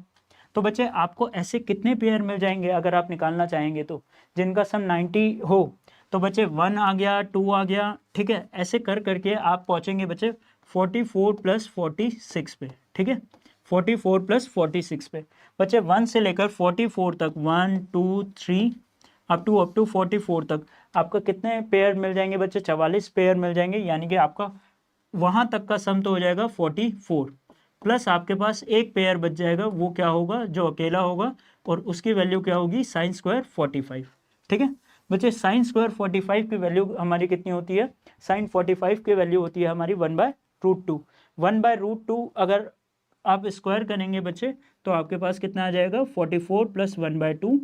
तो बच्चे आपको ऐसे कितने पेयर मिल जाएंगे अगर आप निकालना चाहेंगे तो, जिनका सम 90 हो। तो बच्चे 1 आ गया, 2 आ गया, ठीक है, ऐसे कर करके आप पहुंचेंगे बच्चे 44 प्लस 46 पे। ठीक है, 44 प्लस 46 पे बच्चे 1 से लेकर 44 तक, 1 2 3 अप टू 44 तक आपका कितने पेयर मिल जाएंगे बच्चे, 44 पेयर मिल जाएंगे। यानी कि आपका वहां तक का सम तो हो जाएगा 44, प्लस आपके पास एक पेयर बच जाएगा, वो क्या होगा, जो अकेला होगा, और उसकी वैल्यू क्या होगी, साइन स्क्वायर 45। ठीक है बच्चे, साइन स्क्वायर 45 की वैल्यू हमारी कितनी होती है, साइन 45 की वैल्यू होती है हमारी 1/√2। 1/√2 अगर आप स्क्वायर करेंगे बच्चे तो आपके पास कितना आ जाएगा, 44 प्लस 1/2,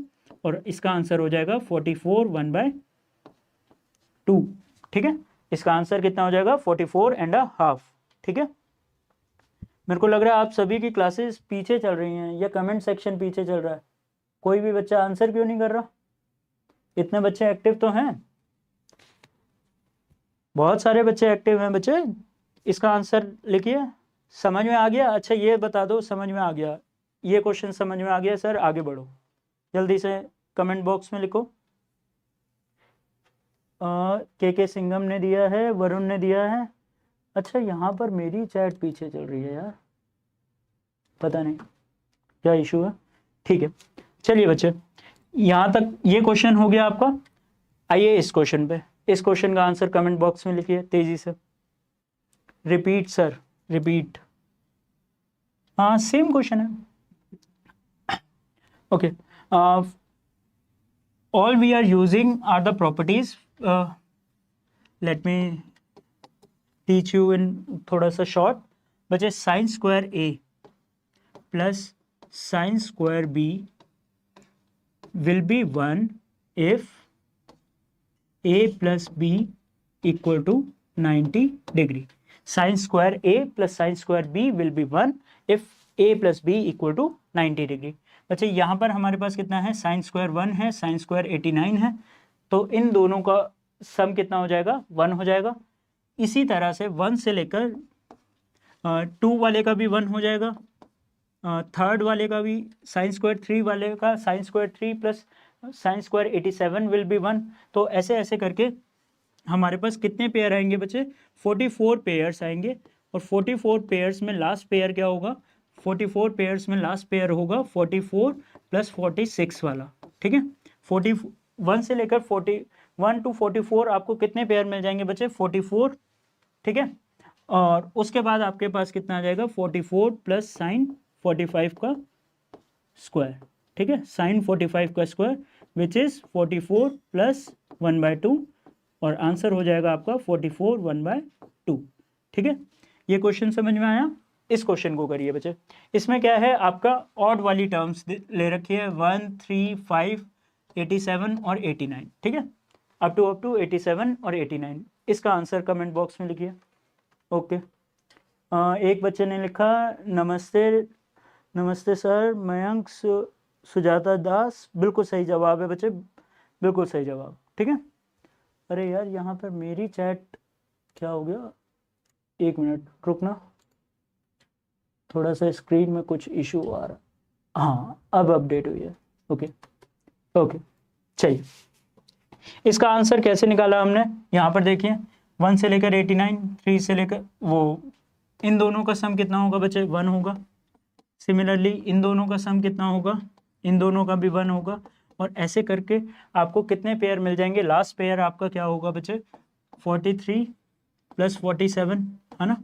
और इसका आंसर हो जाएगा 44 1/2। ठीक है, इसका आंसर कितना हो जाएगा, 44.5। ठीक है, मेरे को लग रहा है आप सभी की क्लासेस पीछे चल रही हैं या कमेंट सेक्शन पीछे चल रहा है। कोई भी बच्चा आंसर क्यों नहीं कर रहा, इतने बच्चे एक्टिव तो हैं, बहुत सारे बच्चे एक्टिव हैं बच्चे। इसका आंसर लिखिए, समझ में आ गया, अच्छा ये बता दो समझ में आ गया, ये क्वेश्चन समझ में आ गया सर, आगे बढ़ो, जल्दी से कमेंट बॉक्स में लिखो। के सिंघम ने दिया है, वरुण ने दिया है। अच्छा यहाँ पर मेरी चैट पीछे चल रही है यार, पता नहीं क्या इशू है। ठीक है, चलिए बच्चे, यहाँ तक ये क्वेश्चन हो गया आपका। आइए इस क्वेश्चन पे, इस क्वेश्चन का आंसर कमेंट बॉक्स में लिखिए तेजी से। रिपीट सर, रिपीट, हाँ सेम क्वेश्चन है। Okay, all we are using are the properties. Let me teach you in थोड़ा सा शॉर्ट बच्चे। Sine square A plus sine square B will be 1 if a plus b equal to 90 degree. Sin square a plus sin square b will be 1 if a plus b equal to 90 degree. बच्चे यहाँ पर हमारे पास कितना है, sine square 1 है, sine square 89 है, तो इन दोनों का सम कितना हो जाएगा, 1 हो जाएगा। इसी तरह से 1 से लेकर 2 वाले का भी 1 हो जाएगा, थर्ड वाले का भी, साइन स्क्वायर 3 वाले का sign square 3 plus sine square 87 will be 1। तो ऐसे ऐसे करके हमारे पास कितने पेयर आएंगे बच्चे, 44 पेयर्स आएंगे, और 44 पेयर्स में लास्ट पेयर क्या होगा, 44 पेयर्स में लास्ट पेयर होगा 44 प्लस 46 वाला। ठीक है, 41 से लेकर 41 टू 44 आपको कितने पेयर मिल जाएंगे बच्चे, 44। ठीक है, और उसके बाद आपके पास कितना आ जाएगा, 44 प्लस साइन 45 का स्क्वायर। ठीक है, साइन 45 का स्क्वायर विच इज 44 प्लस 1/2, और आंसर हो जाएगा आपका 44 1/2। ठीक है, ये क्वेश्चन समझ में आया। इस क्वेश्चन को करिए बच्चे, इसमें क्या है आपका ऑड वाली टर्म्स ले रखी है, 1 3 5 87 और 89। ठीक है, अप टू 87 और 89। इसका आंसर कमेंट बॉक्स में लिखिए। ओके, एक बच्चे ने लिखा नमस्ते, नमस्ते सर, मयंक सुजाता दास, बिल्कुल सही जवाब है बच्चे, बिल्कुल सही जवाब। ठीक है, अरे यार यहाँ पर मेरी चैट क्या हो गया, एक मिनट रुकना, थोड़ा सा स्क्रीन में कुछ इशू आ रहा, हाँ अब अपडेट हुई है। ओके ओके, चलिए इसका आंसर कैसे निकाला हमने, यहाँ पर देखिए 1 से लेकर 89, 3 से लेकर वो इन दोनों का सम कितना होगा बच्चे 1 होगा। सिमिलरली इन दोनों का सम कितना होगा, इन दोनों का भी 1 होगा। और ऐसे करके आपको कितने पेयर मिल जाएंगे, लास्ट पेयर आपका क्या होगा बच्चे 43 + 47 है ना।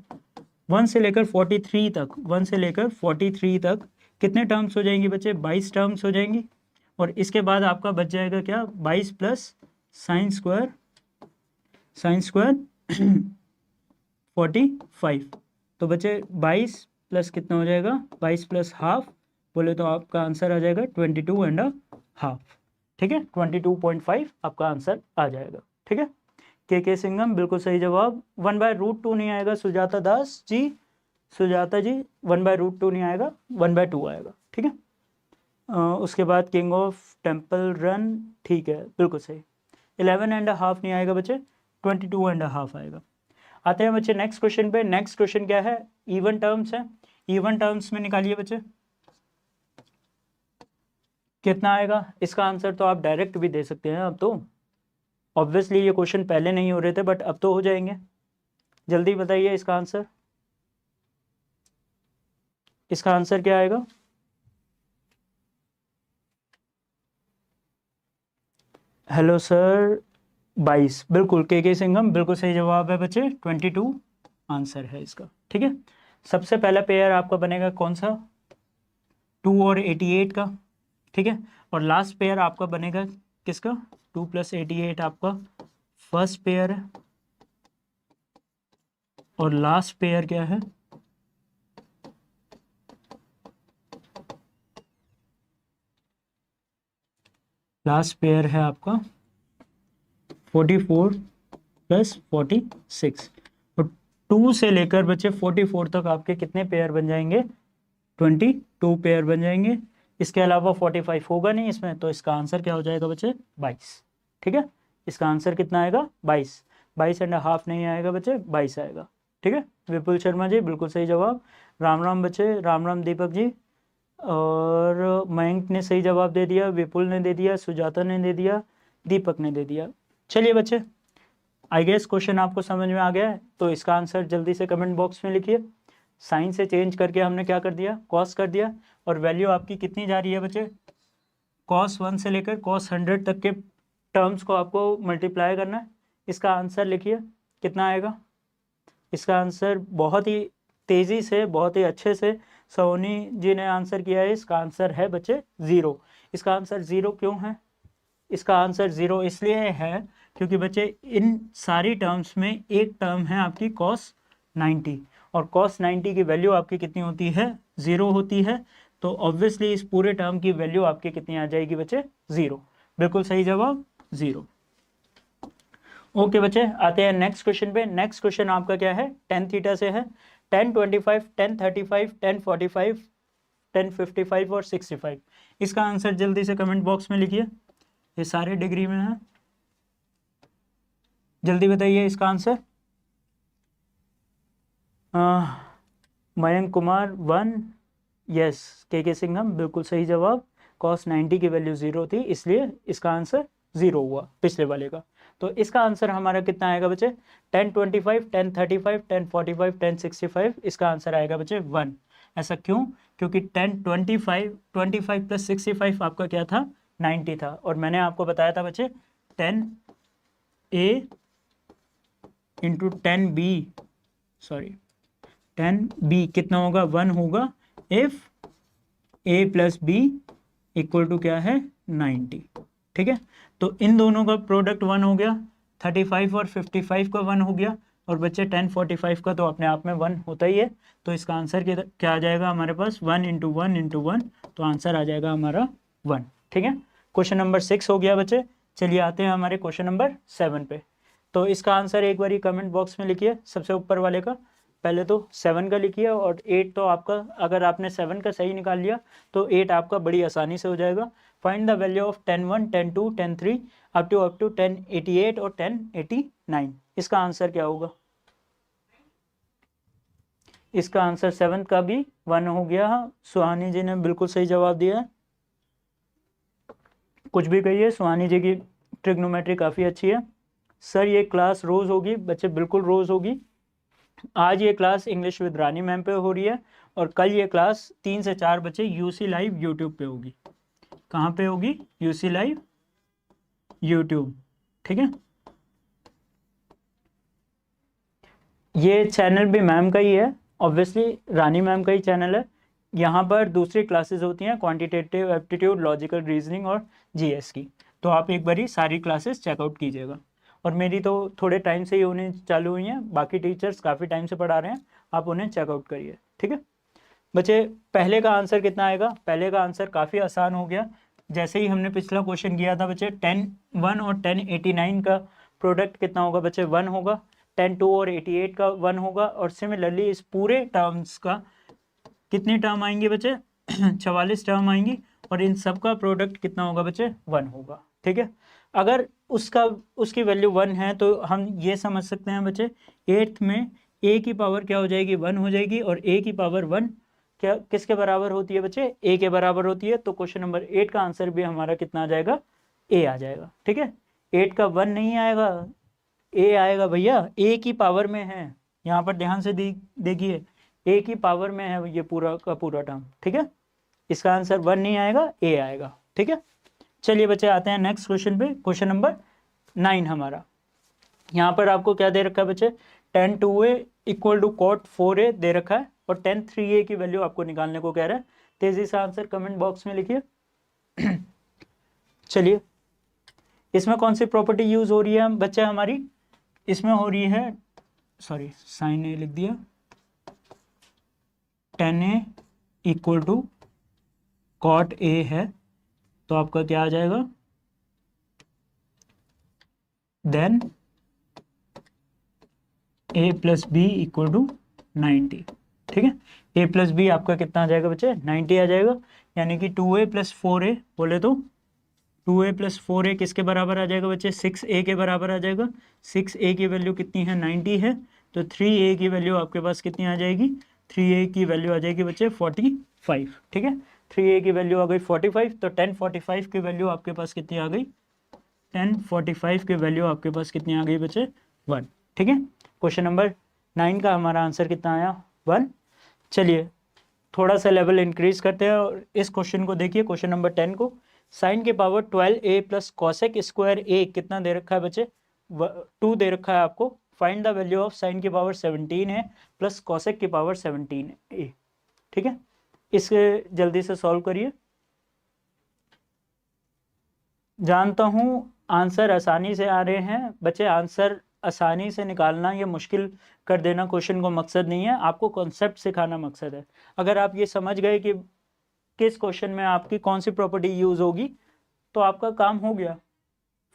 1 से लेकर 43 तक, 1 से लेकर 43 तक कितने टर्म्स हो जाएंगी बच्चे 22 टर्म्स हो जाएंगी। और इसके बाद आपका बच जाएगा क्या 22 प्लस साइन स्क्वायर 45। तो बच्चे 22 प्लस कितना हो जाएगा 22 प्लस हाफ बोले तो आपका आंसर आ जाएगा 22.5। ठीक है 22.5 आपका आंसर आ जाएगा। ठीक है के सिंघम बिल्कुल सही जवाब। 1/√2 नहीं आएगा सुजाता दास जी, सुजाता जी 1/√2 नहीं आएगा 1/2 आएगा। ठीक है उसके बाद किंग ऑफ टेम्पल रन ठीक है बिल्कुल सही। 11.5 नहीं आएगा बच्चे 22.5 आएगा। आते हैं बच्चे नेक्स्ट क्वेश्चन पे। नेक्स्ट क्वेश्चन क्या है, इवन टर्म्स है। इवन टर्म्स में निकालिए बच्चे कितना आएगा। इसका आंसर तो आप डायरेक्ट भी दे सकते हैं, अब तो ऑब्वियसली ये क्वेश्चन पहले नहीं हो रहे थे बट अब तो हो जाएंगे। जल्दी बताइए इसका आंसर, इसका आंसर क्या आएगा। हेलो सर 22 बिल्कुल के सिंघम बिल्कुल सही जवाब है बच्चे 22 आंसर है इसका। ठीक है सबसे पहला पेयर आपका बनेगा कौन सा 2 और 88 का। ठीक है और लास्ट पेयर आपका बनेगा किसका 2 + 88 आपका फर्स्ट पेयर है। और लास्ट पेयर क्या है लास्ट पेयर है आपका 44 + 46। और 2 से लेकर बच्चे 44 तक आपके कितने पेयर बन जाएंगे 22 पेयर बन जाएंगे। इसके अलावा 45 होगा नहीं इसमें, तो इसका आंसर क्या हो जाएगा बच्चे 22। ठीक है इसका आंसर कितना आएगा 22, 22.5 नहीं आएगा बच्चे 22 आएगा। ठीक है विपुल शर्मा जी बिल्कुल सही जवाब। राम राम बच्चे, राम राम दीपक जी। और मयंक ने सही जवाब दे दिया, विपुल ने दे दिया, सुजाता ने दे दिया, दीपक ने दे दिया। चलिए बच्चे आई गेस क्वेश्चन आपको समझ में आ गया है, तो इसका आंसर जल्दी से कमेंट बॉक्स में लिखिए। साइन से चेंज करके हमने क्या कर दिया कॉस कर दिया। और वैल्यू आपकी कितनी जा रही है बच्चे cos 1 से लेकर cos 100 तक के टर्म्स को आपको मल्टीप्लाई करना है। इसका आंसर लिखिए कितना आएगा। इसका आंसर बहुत ही तेज़ी से बहुत ही अच्छे से सोनी जी ने आंसर किया है। इसका आंसर है बच्चे 0। इसका आंसर 0 क्यों है, इसका आंसर 0 इसलिए है क्योंकि बच्चे इन सारी टर्म्स में एक टर्म है आपकी cos 90 और cos 90 की वैल्यू आपकी कितनी होती है 0 होती है। तो ऑब्वियसली इस पूरे टर्म की वैल्यू आपकी कितनी आ जाएगी बच्चे 0। बिल्कुल सही जवाब 0। ओके बच्चे आते हैं नेक्स्ट क्वेश्चन पे। नेक्स्ट क्वेश्चन आपका क्या है tan थीटा से है। tan 25, tan 35, tan 45, tan 55 और 65। इसका आंसर जल्दी से कमेंट बॉक्स में लिखिए, ये सारे डिग्री में है। जल्दी बताइए इसका आंसर। मयंक कुमार 1 यस के सिंघम बिल्कुल सही जवाब। cos 90 की वैल्यू 0 थी इसलिए इसका आंसर 0 हुआ पिछले वाले का। तो इसका आंसर हमारा कितना आएगा बच्चे tan 25, tan 35, tan 45, tan 65। इसका आंसर आएगा बच्चे 1। ऐसा क्यों, क्योंकि tan 25 + 65 आपका क्या था 90 था। और मैंने आपको बताया था बच्चे 10a × 10b सॉरी 10b कितना होगा 1 होगा इफ a + b = क्या है 90। ठीक है तो इन दोनों का प्रोडक्ट 1 हो गया, 35 और 55 का 1 हो गया और बच्चे 10 45 का तो अपने आप में 1 होता ही है। तो इसका आंसर क्या आ जाएगा हमारे पास 1 × 1 × 1, तो आंसर आ जाएगा हमारा 1। ठीक है क्वेश्चन नंबर 6 हो गया बच्चे। चलिए आते हैं हमारे क्वेश्चन नंबर 7 पे। तो इसका आंसर एक बार कमेंट बॉक्स में लिखिए सबसे ऊपर वाले का। पहले तो 7 का लिखिए और 8 तो आपका अगर आपने 7 का सही निकाल लिया तो 8 आपका बड़ी आसानी से हो जाएगा। Find the value of 10 1, 10 2, 10 3 up to 10 88 और 10 89। इसका आंसर क्या होगा। इसका आंसर 7 का भी 1 हो गया। सुहानी जी ने बिल्कुल सही जवाब दिया है। कुछ भी कहिए सुहानी जी की ट्रिग्नोमेट्री काफ़ी अच्छी है। सर ये क्लास रोज़ होगी? बच्चे बिल्कुल रोज़ होगी। आज ये class English with Rani ma'am पे हो रही है और कल ये क्लास 3 से 4 बजे यूसी लाइव यूट्यूब पे होगी। कहाँ पे होगी? यूसी लाइव यूट्यूब, ठीक है। ये चैनल भी मैम का ही है, ऑब्वियसली रानी मैम का ही चैनल है। यहाँ पर दूसरी क्लासेस होती हैं क्वांटिटेटिव एप्टीट्यूड, लॉजिकल रीजनिंग और जीएस की। तो आप एक बारी सारी क्लासेस चेकआउट कीजिएगा। और मेरी तो थोड़े टाइम से ही होने चालू हुई हैं, बाकी टीचर्स काफ़ी टाइम से पढ़ा रहे हैं, आप उन्हें चेकआउट करिए, ठीक है। बच्चे पहले का आंसर कितना आएगा? पहले का आंसर काफ़ी आसान हो गया। जैसे ही हमने पिछला क्वेश्चन किया था बच्चे, 10 और 1089 का प्रोडक्ट कितना होगा बच्चे? 1 होगा। 10 और 88 का 1 होगा। और सिमिलरली इस पूरे टर्म्स का कितने टर्म आएंगे बच्चे? 44 टर्म आएंगी और इन सब का प्रोडक्ट कितना होगा बच्चे? 1 होगा, ठीक है। अगर उसकी वैल्यू 1 है तो हम ये समझ सकते हैं बच्चे, 8th में a की पावर क्या हो जाएगी? 1 हो जाएगी। और a की पावर 1 क्या किसके बराबर होती है बच्चे? a के बराबर होती है। तो क्वेश्चन नंबर 8 का आंसर भी हमारा कितना आ जाएगा? a आ जाएगा, ठीक है। 8 का 1 नहीं आएगा, a आएगा भैया, a की पावर में है। यहाँ पर ध्यान से देखिए, a की पावर में है ये पूरा का पूरा टर्म, ठीक है। इसका आंसर 1 नहीं आएगा, a आएगा, ठीक है। चलिए बच्चे आते हैं नेक्स्ट क्वेश्चन पे। क्वेश्चन नंबर 9 हमारा। यहाँ पर आपको क्या दे रखा है बच्चे? tan 2a equal to cot 4a दे रखा है और tan 3a की वैल्यू आपको निकालने को कह रहा है। तेजी से आंसर कमेंट बॉक्स में लिखिए। चलिए, इसमें कौन सी प्रॉपर्टी यूज हो रही है बच्चे हमारी? इसमें हो रही है, सॉरी साइन ए लिख दिया, tan a equal to cot a है, तो आपका क्या आ जाएगा? Then a plus B equal to 90, ठीक है। a प्लस बी आपका कितना आ जाएगा बच्चे? 90 आ जाएगा। यानी कि 2a प्लस 4a बोले तो 2a प्लस 4a किसके बराबर आ जाएगा बच्चे? 6a के बराबर आ जाएगा। 6a की वैल्यू कितनी है? 90 है। तो 3a की वैल्यू आपके पास कितनी आ जाएगी? 3a की वैल्यू आ जाएगी बच्चे 45, ठीक है। 3a की वैल्यू आ गई 45, तो 1045 की वैल्यू आपके पास कितनी आ गई? 1045 की वैल्यू आपके पास कितनी आ गई बच्चे? 1, ठीक है। क्वेश्चन नंबर 9 का हमारा आंसर कितना आया? 1। चलिए थोड़ा सा लेवल इंक्रीज करते हैं और इस क्वेश्चन को देखिए, क्वेश्चन नंबर 10 को। साइन की power 12a plus cosec square a कितना दे रखा है बच्चे? 2 दे रखा है आपको। Find the value of sign की पावर 17 है प्लस कॉसेक की पावर 17 a, ठीक है। इसे जल्दी से सॉल्व करिए। जानता हूं आंसर आसानी से आ रहे हैं बच्चे, आंसर आसानी से निकालना ये मुश्किल कर देना क्वेश्चन को मकसद नहीं है, आपको कॉन्सेप्ट सिखाना मकसद है। अगर आप ये समझ गए कि किस क्वेश्चन में आपकी कौन सी प्रॉपर्टी यूज होगी तो आपका काम हो गया,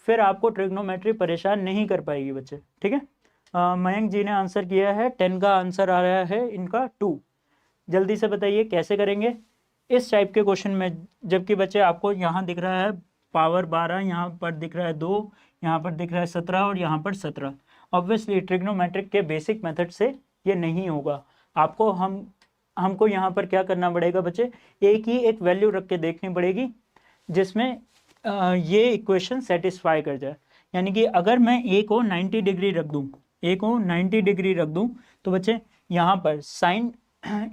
फिर आपको ट्रिग्नोमेट्री परेशान नहीं कर पाएगी बच्चे, ठीक है। मयंक जी ने आंसर किया है, 10 का आंसर आ रहा है इनका 2। जल्दी से बताइए कैसे करेंगे इस टाइप के क्वेश्चन में, जबकि बच्चे आपको यहाँ दिख रहा है पावर 12, यहाँ पर दिख रहा है 2, यहाँ पर दिख रहा है 17 और यहाँ पर 17। ऑब्वियसली ट्रिग्नोमेट्रिक के बेसिक मेथड से ये नहीं होगा। आपको हमको यहाँ पर क्या करना पड़ेगा बच्चे? एक ही एक वैल्यू रख के देखनी पड़ेगी जिसमें ये इक्वेशन सेटिस्फाई कर जाए। यानी कि अगर मैं ए को 90 डिग्री रख दूँ, ए को 90 डिग्री रख दूँ, तो बच्चे यहाँ पर साइन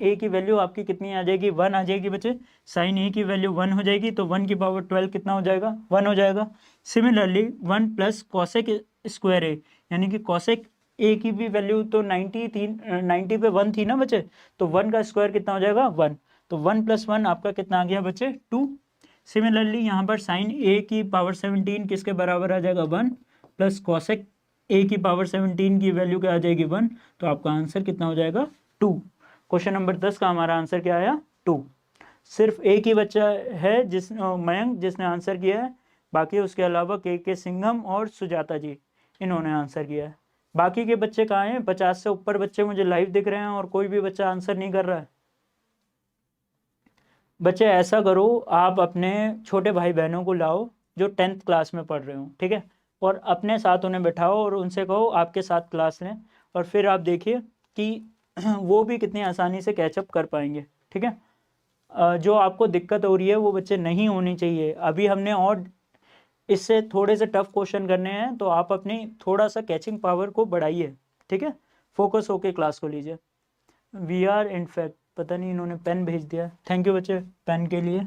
ए की वैल्यू आपकी कितनी आ जाएगी? 1 आ जाएगी बच्चे। साइन ए की वैल्यू 1 हो जाएगी, तो 1 की पावर 12 कितना हो जाएगा? 1 हो जाएगा। सिमिलरली 1 प्लस कॉसेक स्क्वायर ए, यानी कि कॉसेक ए की भी वैल्यू तो 90 थी, 90 पे 1 थी ना बच्चे, तो 1 का स्क्वायर कितना हो जाएगा? 1। तो 1 प्लस 1 आपका कितना आ गया बच्चे? 2। सिमिलरली यहाँ पर साइन ए की पावर 17 किसके बराबर आ जाएगा? 1 प्लस कॉसेक ए की पावर 17 की वैल्यू क्या आ जाएगी? 1। तो आपका आंसर कितना हो जाएगा? 2। क्वेश्चन नंबर 10 का हमारा आंसर क्या आया? 2। सिर्फ एक ही बच्चा है मयंक जिसने आंसर किया है, बाकी उसके अलावा के सिंघम और सुजाता जी इन्होंने आंसर किया है। बाकी के बच्चे कहाँ हैं? 50 से ऊपर बच्चे मुझे लाइव दिख रहे हैं और कोई भी बच्चा आंसर नहीं कर रहा है। बच्चे ऐसा करो, आप अपने छोटे भाई बहनों को लाओ जो 10th क्लास में पढ़ रहे हो, ठीक है, और अपने साथ उन्हें बैठाओ और उनसे कहो आपके साथ क्लास लें, और फिर आप देखिए कि वो भी कितनी आसानी से कैचअप कर पाएंगे, ठीक है। जो आपको दिक्कत हो रही है वो बच्चे नहीं होनी चाहिए। अभी हमने और इससे थोड़े से टफ क्वेश्चन करने हैं तो आप अपनी थोड़ा सा कैचिंग पावर को बढ़ाइए, ठीक है, फोकस होके क्लास को लीजिए। वी आर इनफैक्ट, पता नहीं इन्होंने पेन भेज दिया, थैंक यू बच्चे पेन के लिए,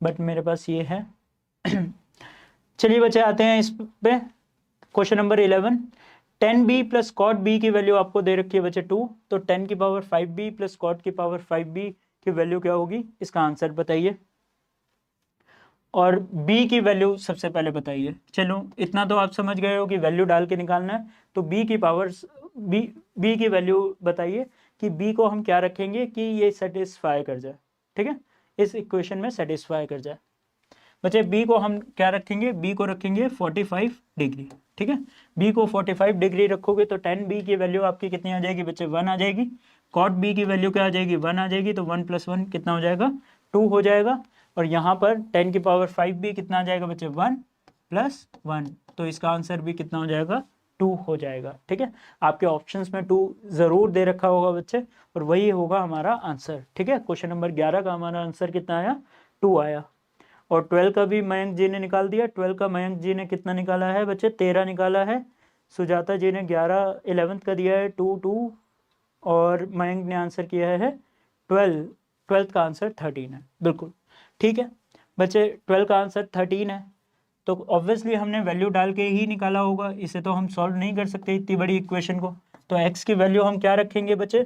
बट मेरे पास ये है। चलिए बच्चे आते हैं इस पे, question number 11। 10b plus cot B की वैल्यू आपको दे रखी है बच्चे 2, तो 10 की पावर 5b प्लस कॉट की पावर 5b की वैल्यू क्या होगी, इसका आंसर बताइए। और b की वैल्यू सबसे पहले बताइए। चलो इतना तो आप समझ गए हो कि वैल्यू डाल के निकालना है, तो b की पावर b की वैल्यू बताइए कि b को हम क्या रखेंगे कि ये सेटिस्फाई कर जाए, ठीक है, इस इक्वेशन में सेटिस्फाई कर जाए। बच्चे b को हम क्या रखेंगे, b को रखेंगे 45 डिग्री, ठीक है, b को 45 डिग्री रखोगे तो 10b की वैल्यू आपकी कितनी आ जाएगी बच्चे, 1 आ जाएगी। कॉट b की वैल्यू क्या आ जाएगी, 1 आ जाएगी, तो 1 + 1 कितना हो जाएगा, 2 हो जाएगा। और यहाँ पर 10 की पावर 5b कितना आ जाएगा बच्चे, 1 + 1, तो इसका आंसर भी कितना हो जाएगा, 2 हो जाएगा, ठीक है। आपके ऑप्शंस में 2 ज़रूर दे रखा होगा बच्चे, और वही होगा हमारा आंसर, ठीक है। क्वेश्चन नंबर 11 का हमारा आंसर कितना आया, 2 आया। और 12 का भी मयंक जी ने निकाल दिया। 12 का मयंक जी ने कितना निकाला है बच्चे, 13 निकाला है। सुजाता जी ने 11 11th का दिया है 2 2, और मयंक ने आंसर किया है 12। 12th का आंसर 13 है, बिल्कुल ठीक है बच्चे। 12 का आंसर 13 है, तो ऑब्वियसली हमने वैल्यू डाल के ही निकाला होगा, इसे तो हम सॉल्व नहीं कर सकते इतनी बड़ी इक्वेशन को। तो x की वैल्यू हम क्या रखेंगे बच्चे,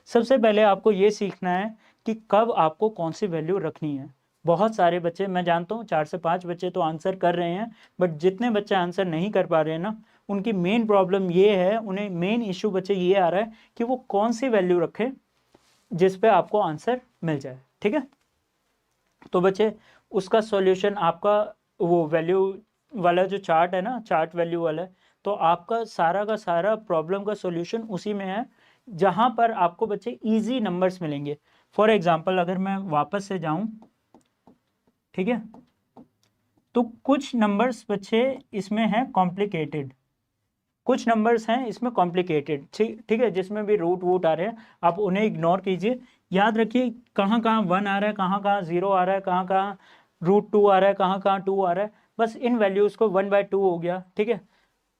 सबसे पहले आपको ये सीखना है कि कब आपको कौन सी वैल्यू रखनी है। बहुत सारे बच्चे, मैं जानता हूँ 4 से 5 बच्चे तो आंसर कर रहे हैं, बट जितने बच्चे आंसर नहीं कर पा रहे हैं ना, उनकी मेन प्रॉब्लम ये है, उन्हें मेन इशू बच्चे ये आ रहा है कि वो कौन सी वैल्यू रखें जिस पे आपको आंसर मिल जाए, ठीक है। तो बच्चे उसका सॉल्यूशन आपका वो वैल्यू वाला जो चार्ट है ना, चार्ट वैल्यू वाला, तो आपका सारा का सारा प्रॉब्लम का सॉल्यूशन उसी में है, जहां पर आपको बच्चे इजी नंबर्स मिलेंगे। फॉर एग्जांपल अगर मैं वापस से जाऊं, ठीक है, तो कुछ नंबर्स बच्चे इसमें हैं कॉम्प्लिकेटेड, कुछ नंबर्स हैं इसमें कॉम्प्लिकेटेड, ठीक है, जिसमें भी रूट वूट आ रहे हैं, आप उन्हें इग्नोर कीजिए। याद रखिए कहाँ कहाँ 1 आ रहा है, कहाँ कहाँ 0 आ रहा है, कहाँ कहाँ √2 आ रहा है, कहाँ कहाँ 2 आ रहा है, बस इन वैल्यूज़ को 1/2 हो गया, ठीक है।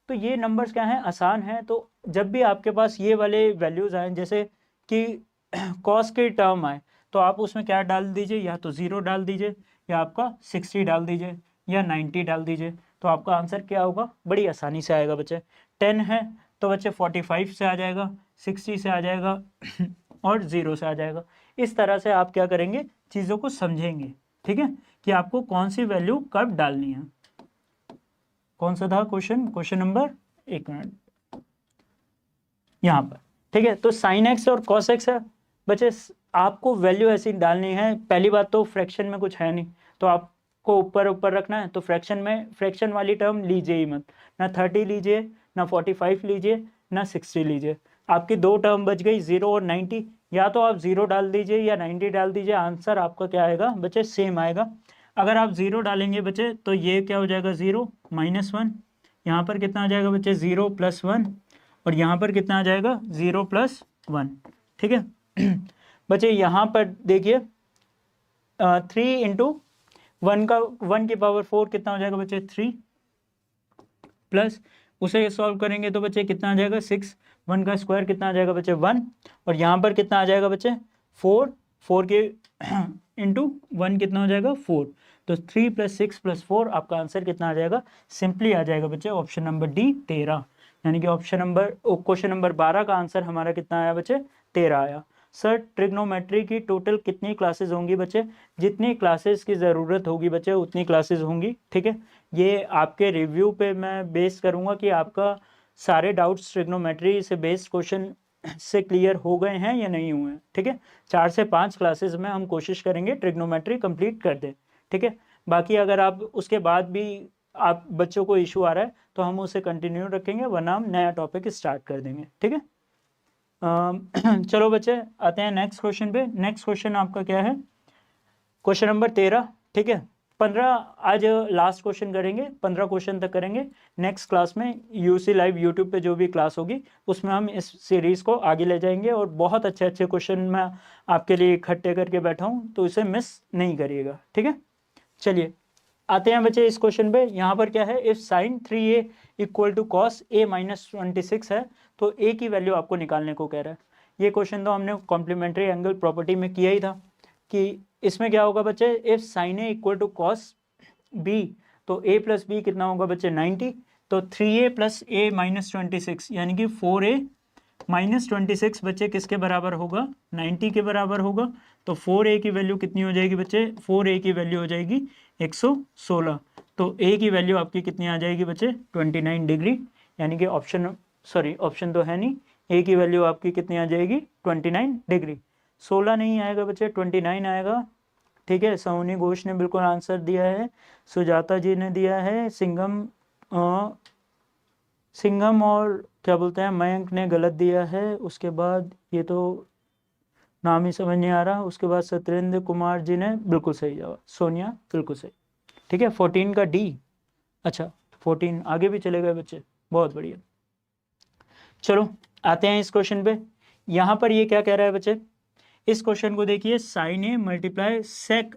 तो ये नंबर्स क्या हैं, आसान हैं। तो जब भी आपके पास ये वाले वैल्यूज़ आए, जैसे कि कॉस के टर्म आए, तो आप उसमें क्या डाल दीजिए, या तो 0 डाल दीजिए, या आपका 60 डाल दीजिए, या 90 डाल दीजिए, तो आपका आंसर क्या होगा, बड़ी आसानी से आएगा बच्चे। 10 है तो बच्चे 45 से आ जाएगा, 60 से आ जाएगा और 0 से आ जाएगा। इस तरह से आप क्या करेंगे, चीज़ों को समझेंगे, ठीक है, कि आपको कौन सी वैल्यू कब डालनी है। कौन सा था क्वेश्चन, क्वेश्चन नंबर, एक मिनट, यहाँ पर, ठीक है। तो साइन एक्स और कॉस एक्स है बच्चे, आपको वैल्यू ऐसी डालनी है। पहली बात तो फ्रैक्शन में कुछ है नहीं, तो आपको ऊपर ऊपर रखना है, तो फ्रैक्शन में फ्रैक्शन वाली टर्म लीजिए ही मत, ना 30 लीजिए, ना 45 लीजिए, ना 60 लीजिए। आपकी 2 टर्म बच गई, 0 और 90। या तो आप 0 डाल दीजिए या 90 डाल दीजिए, आंसर आपका क्या आएगा बच्चे, सेम आएगा। अगर आप 0 डालेंगे बच्चे तो ये क्या हो जाएगा, 0 -1, यहाँ पर कितना आ जाएगा बच्चे, 0 + 1, और यहाँ पर कितना आ जाएगा, 0 + 1, ठीक है। बच्चे यहाँ पर देखिए 3 × 1 का 1 की पावर 4 कितना हो जाएगा बच्चे, 3, प्लस उसे सॉल्व करेंगे तो बच्चे कितना आ जाएगा, 6, 1 का स्क्वायर कितना आ जाएगा बच्चे, 1, और यहाँ पर कितना आ जाएगा बच्चे, 4, 4 के इंटू 1 कितना हो जाएगा, 4, तो 3 + 6 + 4 आपका आंसर कितना आ जाएगा, सिंपली आ जाएगा बच्चे ऑप्शन नंबर डी, 13। यानी कि ऑप्शन नंबर क्वेश्चन नंबर 12 का आंसर हमारा कितना आया बच्चे, 13 आया। सर ट्रिग्नोमेट्री की टोटल कितनी क्लासेस होंगी बच्चे, जितनी क्लासेस की ज़रूरत होगी बच्चे उतनी क्लासेस होंगी, ठीक है। ये आपके रिव्यू पे मैं बेस करूँगा कि आपका सारे डाउट्स ट्रिग्नोमेट्री से बेस्ड क्वेश्चन से क्लियर हो गए हैं या नहीं हुए हैं, ठीक है। 4 से 5 क्लासेस में हम कोशिश करेंगे ट्रिग्नोमेट्री कंप्लीट कर दें, ठीक है। बाकी अगर आप उसके बाद भी आप बच्चों को इशू आ रहा है तो हम उसे कंटिन्यू रखेंगे, वरना हम नया टॉपिक स्टार्ट कर देंगे, ठीक है। चलो बच्चे आते हैं नेक्स्ट क्वेश्चन पे। नेक्स्ट क्वेश्चन आपका क्या है, क्वेश्चन नंबर 13, ठीक है। 15 आज लास्ट क्वेश्चन करेंगे, 15 क्वेश्चन तक करेंगे। नेक्स्ट क्लास में यूसी लाइव यूट्यूब पे जो भी क्लास होगी उसमें हम इस सीरीज़ को आगे ले जाएंगे, और बहुत अच्छे अच्छे क्वेश्चन मैं आपके लिए इकट्ठे करके बैठा हूँ, तो इसे मिस नहीं करिएगा, ठीक है। चलिए आते हैं बच्चे इस क्वेश्चन पे। यहाँ पर क्या है, if sine 3a equal to cos a minus 26 है तो a की वैल्यू आपको निकालने को कह रहा है। ये क्वेश्चन तो हमने कॉम्प्लीमेंट्री एंगल प्रॉपर्टी में किया ही था कि इसमें क्या होगा बच्चे, if sine a equal to cos b तो a प्लस बी कितना होगा बच्चे 90, तो 3a प्लस a माइनस 26 यानी कि 4a माइनस 26 बच्चे किसके बराबर होगा, 90 के बराबर होगा। तो 4a की वैल्यू कितनी हो जाएगी बच्चे, 4a की वैल्यू हो जाएगी 116। तो a की वैल्यू आपकी कितनी आ जाएगी बच्चे 29 डिग्री, यानी कि ऑप्शन ऑप्शन तो है नहीं, a की वैल्यू आपकी कितनी आ जाएगी 29 डिग्री। 16 नहीं आएगा बच्चे 29 आएगा। ठीक है, सोनी घोष ने बिल्कुल आंसर दिया है, सुजाता जी ने दिया है, सिंघम और क्या बोलते हैं मयंक ने गलत दिया है। उसके बाद ये तो नाम ही समझ नहीं आ रहा। उसके बाद सत्येंद्र कुमार जी ने बिल्कुल सही जवाब, सोनिया बिल्कुल सही। ठीक है, 14 का डी। अच्छा 14 आगे भी चले गए बच्चे, बहुत बढ़िया। चलो आते हैं इस क्वेश्चन पे। यहाँ पर ये क्या कह रहा है बच्चे, इस क्वेश्चन को देखिए, sign A multiply sec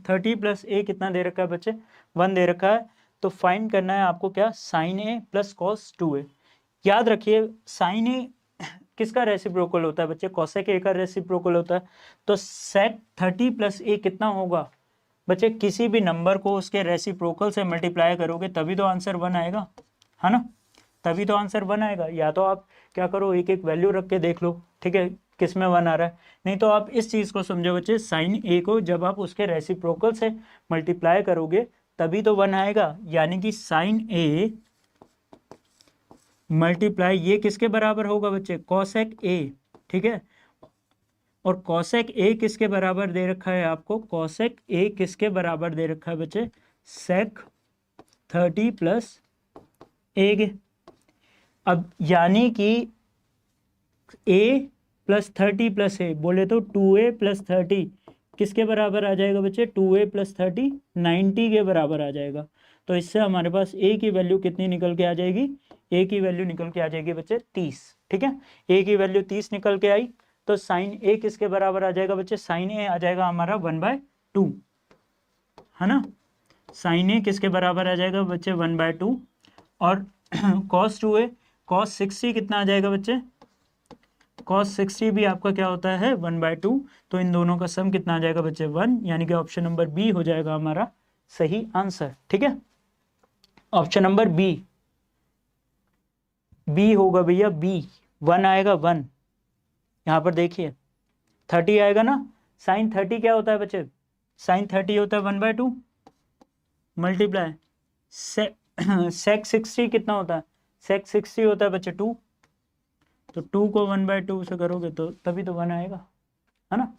30 plus ए कितना दे रखा है बच्चे 1 दे रखा है। तो फाइंड करना है आपको क्या, साइन ए प्लस कॉस 2a। याद रखिए साइन ए किसका रेसिप्रोकल होता है बच्चे, कॉसेक ए का रेसिप्रोकल होता है। तो सेक 30 प्लस ए कितना होगा बच्चे, किसी भी नंबर को उसके रेसिप्रोकल से मल्टीप्लाई करोगे तभी तो आंसर 1 आएगा, है ना, तभी तो आंसर 1 आएगा। या तो आप क्या करो, एक एक वैल्यू रख के देख लो, ठीक है, किस में 1 आ रहा है। नहीं तो आप इस चीज़ को समझो बच्चे, साइन ए को जब आप उसके रेसिप्रोकल से मल्टीप्लाई करोगे तभी तो 1 आएगा। यानी कि साइन ए मल्टीप्लाई ये किसके बराबर होगा बच्चे, कॉसेक ए। ठीक है, और कॉसेक ए किसके बराबर दे रखा है आपको, कॉसेक ए किसके बराबर दे रखा है बच्चे, सेक 30 प्लस ए के। अब यानी कि a प्लस 30 प्लस ए बोले तो 2a प्लस 30 किसके बराबर आ जाएगा बच्चे, 2a प्लस 30 90 के बराबर आ जाएगा। तो इससे हमारे पास a की वैल्यू कितनी निकल के आ जाएगी, a की वैल्यू निकल के आ जाएगी बच्चे 30। ठीक है, a की वैल्यू 30 निकल के आई तो साइन a किसके बराबर आ जाएगा बच्चे, साइन a आ जाएगा हमारा 1/2, है ना। साइन a किसके बराबर आ जाएगा बच्चे 1/2। और cos 2a cos 60 कितना आ जाएगा बच्चे, cos 60 भी आपका क्या होता है 1/2। तो इन दोनों का सम कितना आ जाएगा बच्चे 1, यानी कि ऑप्शन नंबर बी हो जाएगा हमारा सही आंसर। ठीक है, ऑप्शन नंबर बी, बी होगा भैया बी, 1 आएगा 1। यहाँ पर देखिए 30 आएगा ना, साइन 30 क्या होता है बच्चे, साइन 30 होता है 1/2 मल्टीप्लाई सेक 60 कितना होता है, सेक 60 होता है बच्चे 2। तो 2 को 1/2 से करोगे तो तभी तो 1 आएगा, है ना,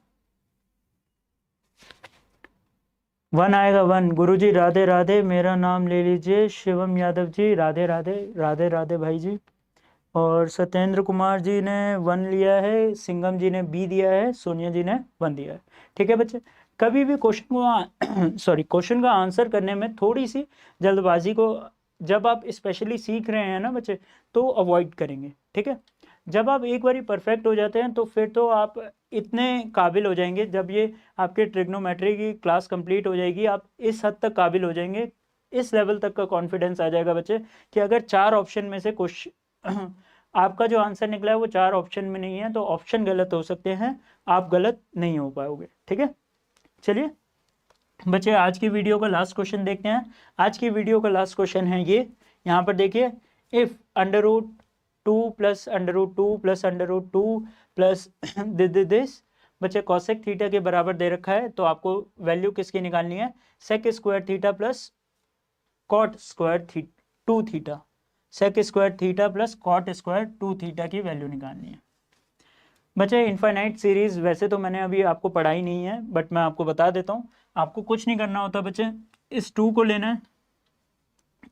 1 आएगा 1। गुरुजी राधे राधे, मेरा नाम ले लीजिए शिवम यादव जी, राधे राधे, राधे राधे भाई जी। और सत्येंद्र कुमार जी ने 1 लिया है, सिंघम जी ने बी दिया है, सोनिया जी ने 1 दिया है। ठीक है बच्चे, कभी भी क्वेश्चन को क्वेश्चन का आंसर करने में थोड़ी सी जल्दबाजी को जब आप स्पेशली सीख रहे हैं ना बच्चे तो अवॉइड करेंगे। ठीक है, जब आप एक बारी परफेक्ट हो जाते हैं तो फिर तो आप इतने काबिल हो जाएंगे, जब ये आपके ट्रिग्नोमेट्री की क्लास कंप्लीट हो जाएगी आप इस हद तक काबिल हो जाएंगे, इस लेवल तक का कॉन्फिडेंस आ जाएगा बच्चे कि अगर 4 ऑप्शन में से क्वेश्चन आपका जो आंसर निकला है वो 4 ऑप्शन में नहीं है तो ऑप्शन गलत हो सकते हैं, आप गलत नहीं हो पाओगे। ठीक है, चलिए बच्चे आज की वीडियो का लास्ट क्वेश्चन देखते हैं। आज की वीडियो का लास्ट क्वेश्चन है ये, यहाँ पर देखिए, if √2 plus √2 plus √2 plus this बच्चे कॉसेक थीटा के बराबर दे रखा है तो आपको वैल्यू किसकी निकालनी है, sec square theta plus cot square 2 theta, sec square theta plus cot square 2 theta की वैल्यू निकालनी है। बच्चे इनफाइनाइट सीरीज वैसे तो मैंने अभी आपको पढ़ाई नहीं है बट मैं आपको बता देता हूँ, आपको कुछ नहीं करना होता बच्चे, इस 2 को लेना है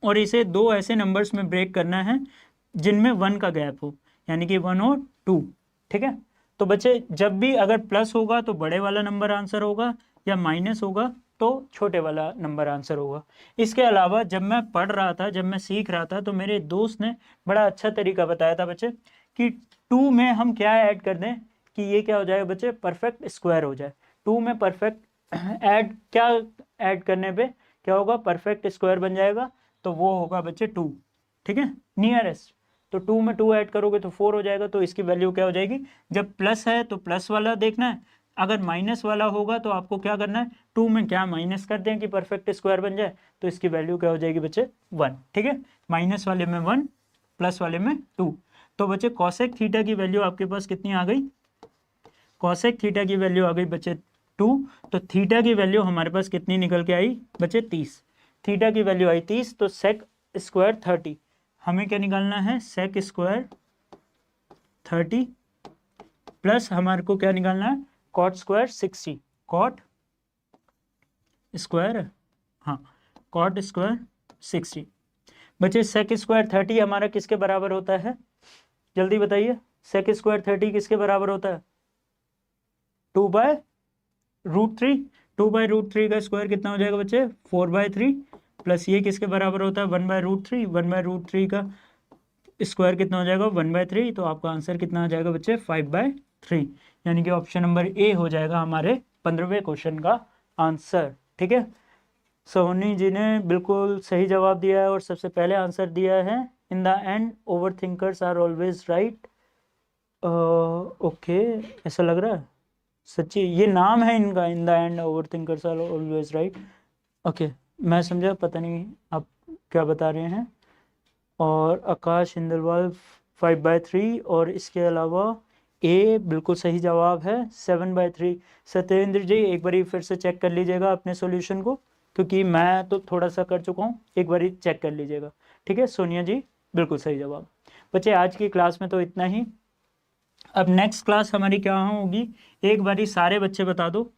और इसे 2 ऐसे नंबर्स में ब्रेक करना है जिनमें 1 का गैप हो, यानी कि 1 और 2। ठीक है, तो बच्चे जब भी अगर प्लस होगा तो बड़े वाला नंबर आंसर होगा या माइनस होगा तो छोटे वाला नंबर आंसर होगा। इसके अलावा जब मैं पढ़ रहा था, जब मैं सीख रहा था तो मेरे दोस्त ने बड़ा अच्छा तरीका बताया था बच्चे कि 2 में हम क्या ऐड कर दें कि ये क्या हो जाएगा बच्चे, परफेक्ट स्क्वायर हो जाए। 2 में परफेक्ट ऐड क्या ऐड करने पे क्या होगा, परफेक्ट स्क्वायर बन जाएगा, तो वो होगा बच्चे 2, ठीक है, नियरेस्ट। तो 2 में 2 ऐड करोगे तो 4 हो जाएगा, तो इसकी वैल्यू क्या हो जाएगी, जब प्लस है तो प्लस वाला देखना है, अगर माइनस वाला होगा तो आपको क्या करना है, 2 में क्या माइनस कर दें कि परफेक्ट स्क्वायर बन जाए, तो इसकी वैल्यू क्या हो जाएगी बच्चे 1, ठीक है, माइनस वाले में 1 प्लस वाले में 2। तो बच्चे कॉसेक थीटा की वैल्यू आपके पास कितनी आ गई, कॉसेक थीटा की वैल्यू आ गई बच्चे 2, तो थीटा की वैल्यू हमारे पास कितनी निकल के आई बच्चे 30, थीटा की वैल्यू आई 30, तो सेक स्क्वायर 30, हमें क्या निकालना है, सेक स्क्वायर 30 प्लस हमारे को क्या निकालना है, कॉट स्क्वायर 60, कॉट स्क्वायर, हाँ कॉट स्क्वायर 60। बच्चे सेक स्क्वायर 30 हमारा किसके बराबर होता है, जल्दी बताइए, सेक स्क्वायर 30 किसके बराबर होता है, 2/√3, 2/√3 का स्क्वायर कितना हो जाएगा बच्चे 4/3, प्लस ये किसके बराबर होता है 1/√3, 1/√3 का स्क्वायर कितना हो जाएगा 1/3, तो आपका आंसर कितना आ जाएगा बच्चे 5/3, यानी कि ऑप्शन नंबर ए हो जाएगा हमारे 15वें क्वेश्चन का आंसर, ठीक है। सोहनी जी ने बिल्कुल सही जवाब दिया है और सबसे पहले आंसर दिया है, in the end over thinkers are always right. Okay, ऐसा लग रहा है, सच्ची ये नाम है इनका, in the end over thinkers are always right. Okay, मैं समझा, पता नहीं आप क्या बता रहे हैं। और आकाश इंदरवाल 5/3, और इसके अलावा ए बिल्कुल सही जवाब है 7/3। सत्येंद्र जी एक बारी फिर से चेक कर लीजिएगा अपने सॉल्यूशन को, क्योंकि मैं तो थोड़ा सा कर चुका हूँ, एक बारी चेक कर लीजिएगा, ठीक है। सोनिया जी बिल्कुल सही जवाब। बच्चे आज की क्लास में तो इतना ही, अब नेक्स्ट क्लास हमारी क्या होगी, एक बारी सारे बच्चे बता दो,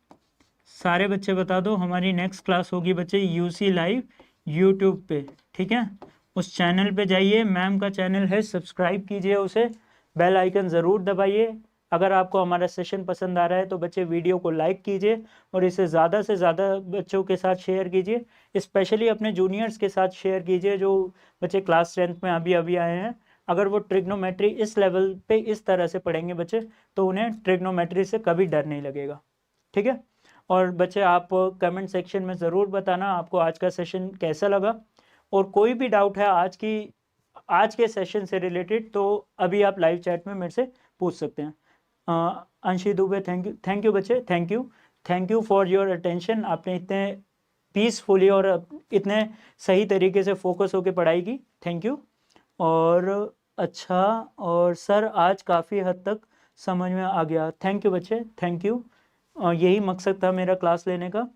सारे बच्चे बता दो, हमारी नेक्स्ट क्लास होगी बच्चे यूसी लाइव यूट्यूब पे, ठीक है। उस चैनल पे जाइए, मैम का चैनल है, सब्सक्राइब कीजिए उसे, बेल आइकन ज़रूर दबाइए। अगर आपको हमारा सेशन पसंद आ रहा है तो बच्चे वीडियो को लाइक कीजिए और इसे ज़्यादा से ज़्यादा बच्चों के साथ शेयर कीजिए, स्पेशली अपने जूनियर्स के साथ शेयर कीजिए जो बच्चे क्लास 10th में अभी अभी आए हैं। अगर वो ट्रिग्नोमेट्री इस लेवल पे इस तरह से पढ़ेंगे बच्चे, तो उन्हें ट्रिग्नोमेट्री से कभी डर नहीं लगेगा, ठीक है। और बच्चे आप कमेंट सेक्शन में ज़रूर बताना आपको आज का सेशन कैसा लगा, और कोई भी डाउट है आज के सेशन से रिलेटेड तो अभी आप लाइव चैट में मेरे से पूछ सकते हैं। अंशी दुबे थैंक यू बच्चे, thank you for your attention, आपने इतने पीसफुली और इतने सही तरीके से फोकस होकर पढ़ाई की, थैंक यू। और अच्छा, और सर आज काफ़ी हद तक समझ में आ गया, थैंक यू बच्चे, थैंक यू। यही मकसद था मेरा क्लास लेने का,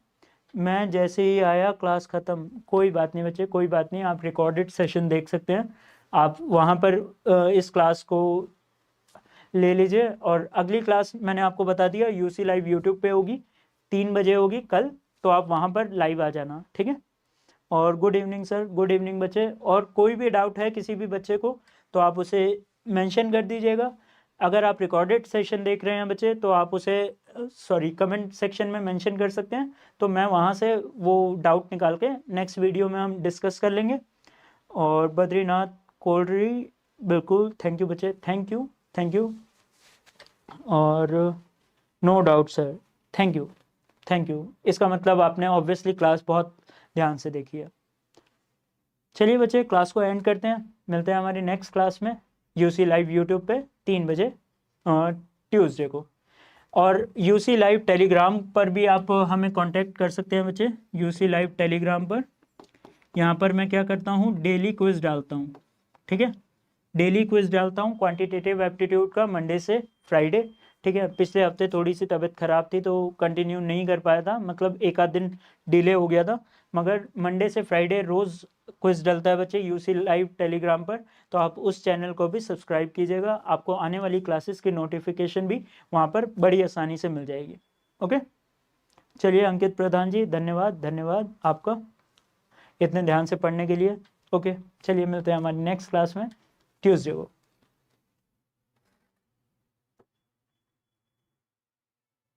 मैं जैसे ही आया क्लास ख़त्म। कोई बात नहीं बच्चे, कोई बात नहीं, आप रिकॉर्डेड सेशन देख सकते हैं, आप वहाँ पर इस क्लास को ले लीजिए। और अगली क्लास मैंने आपको बता दिया यूसी लाइव यूट्यूब पे होगी, 3 बजे होगी कल, तो आप वहाँ पर लाइव आ जाना, ठीक है। और good evening sir, good evening बच्चे, और कोई भी डाउट है किसी भी बच्चे को तो आप उसे मेंशन कर दीजिएगा। अगर आप रिकॉर्डेड सेशन देख रहे हैं बच्चे तो आप उसे कमेंट सेक्शन में मेंशन कर सकते हैं, तो मैं वहाँ से वो डाउट निकाल के नेक्स्ट वीडियो में हम डिस्कस कर लेंगे। और बद्रीनाथ कोलरी बिल्कुल, थैंक यू बच्चे, थैंक यू। और no doubt sir, thank you, इसका मतलब आपने ऑब्वियसली क्लास बहुत ध्यान से देखी है। चलिए बच्चे क्लास को एंड करते हैं, मिलते हैं हमारी नेक्स्ट क्लास में यूसी लाइव यूट्यूब पे 3 बजे ट्यूसडे को। और यूसी लाइव टेलीग्राम पर भी आप हमें कांटेक्ट कर सकते हैं बच्चे, यूसी लाइव टेलीग्राम पर। यहाँ पर मैं क्या करता हूँ, डेली क्विज डालता हूँ, ठीक है, डेली क्विज डालता हूँ क्वांटिटेटिव एप्टीट्यूड का, मंडे से फ्राइडे, ठीक है। पिछले हफ्ते थोड़ी सी तबीयत ख़राब थी तो कंटिन्यू नहीं कर पाया था, मतलब एक आध दिन डिले हो गया था, मगर मंडे से फ्राइडे रोज़ क्विज डलता है बच्चे यूसी लाइव टेलीग्राम पर, तो आप उस चैनल को भी सब्सक्राइब कीजिएगा, आपको आने वाली क्लासेस की नोटिफिकेशन भी वहाँ पर बड़ी आसानी से मिल जाएगी। ओके, चलिए अंकित प्रधान जी धन्यवाद आपका इतने ध्यान से पढ़ने के लिए। ओके, चलिए मिलते हैं हमारी नेक्स्ट क्लास में ट्यूसडे को।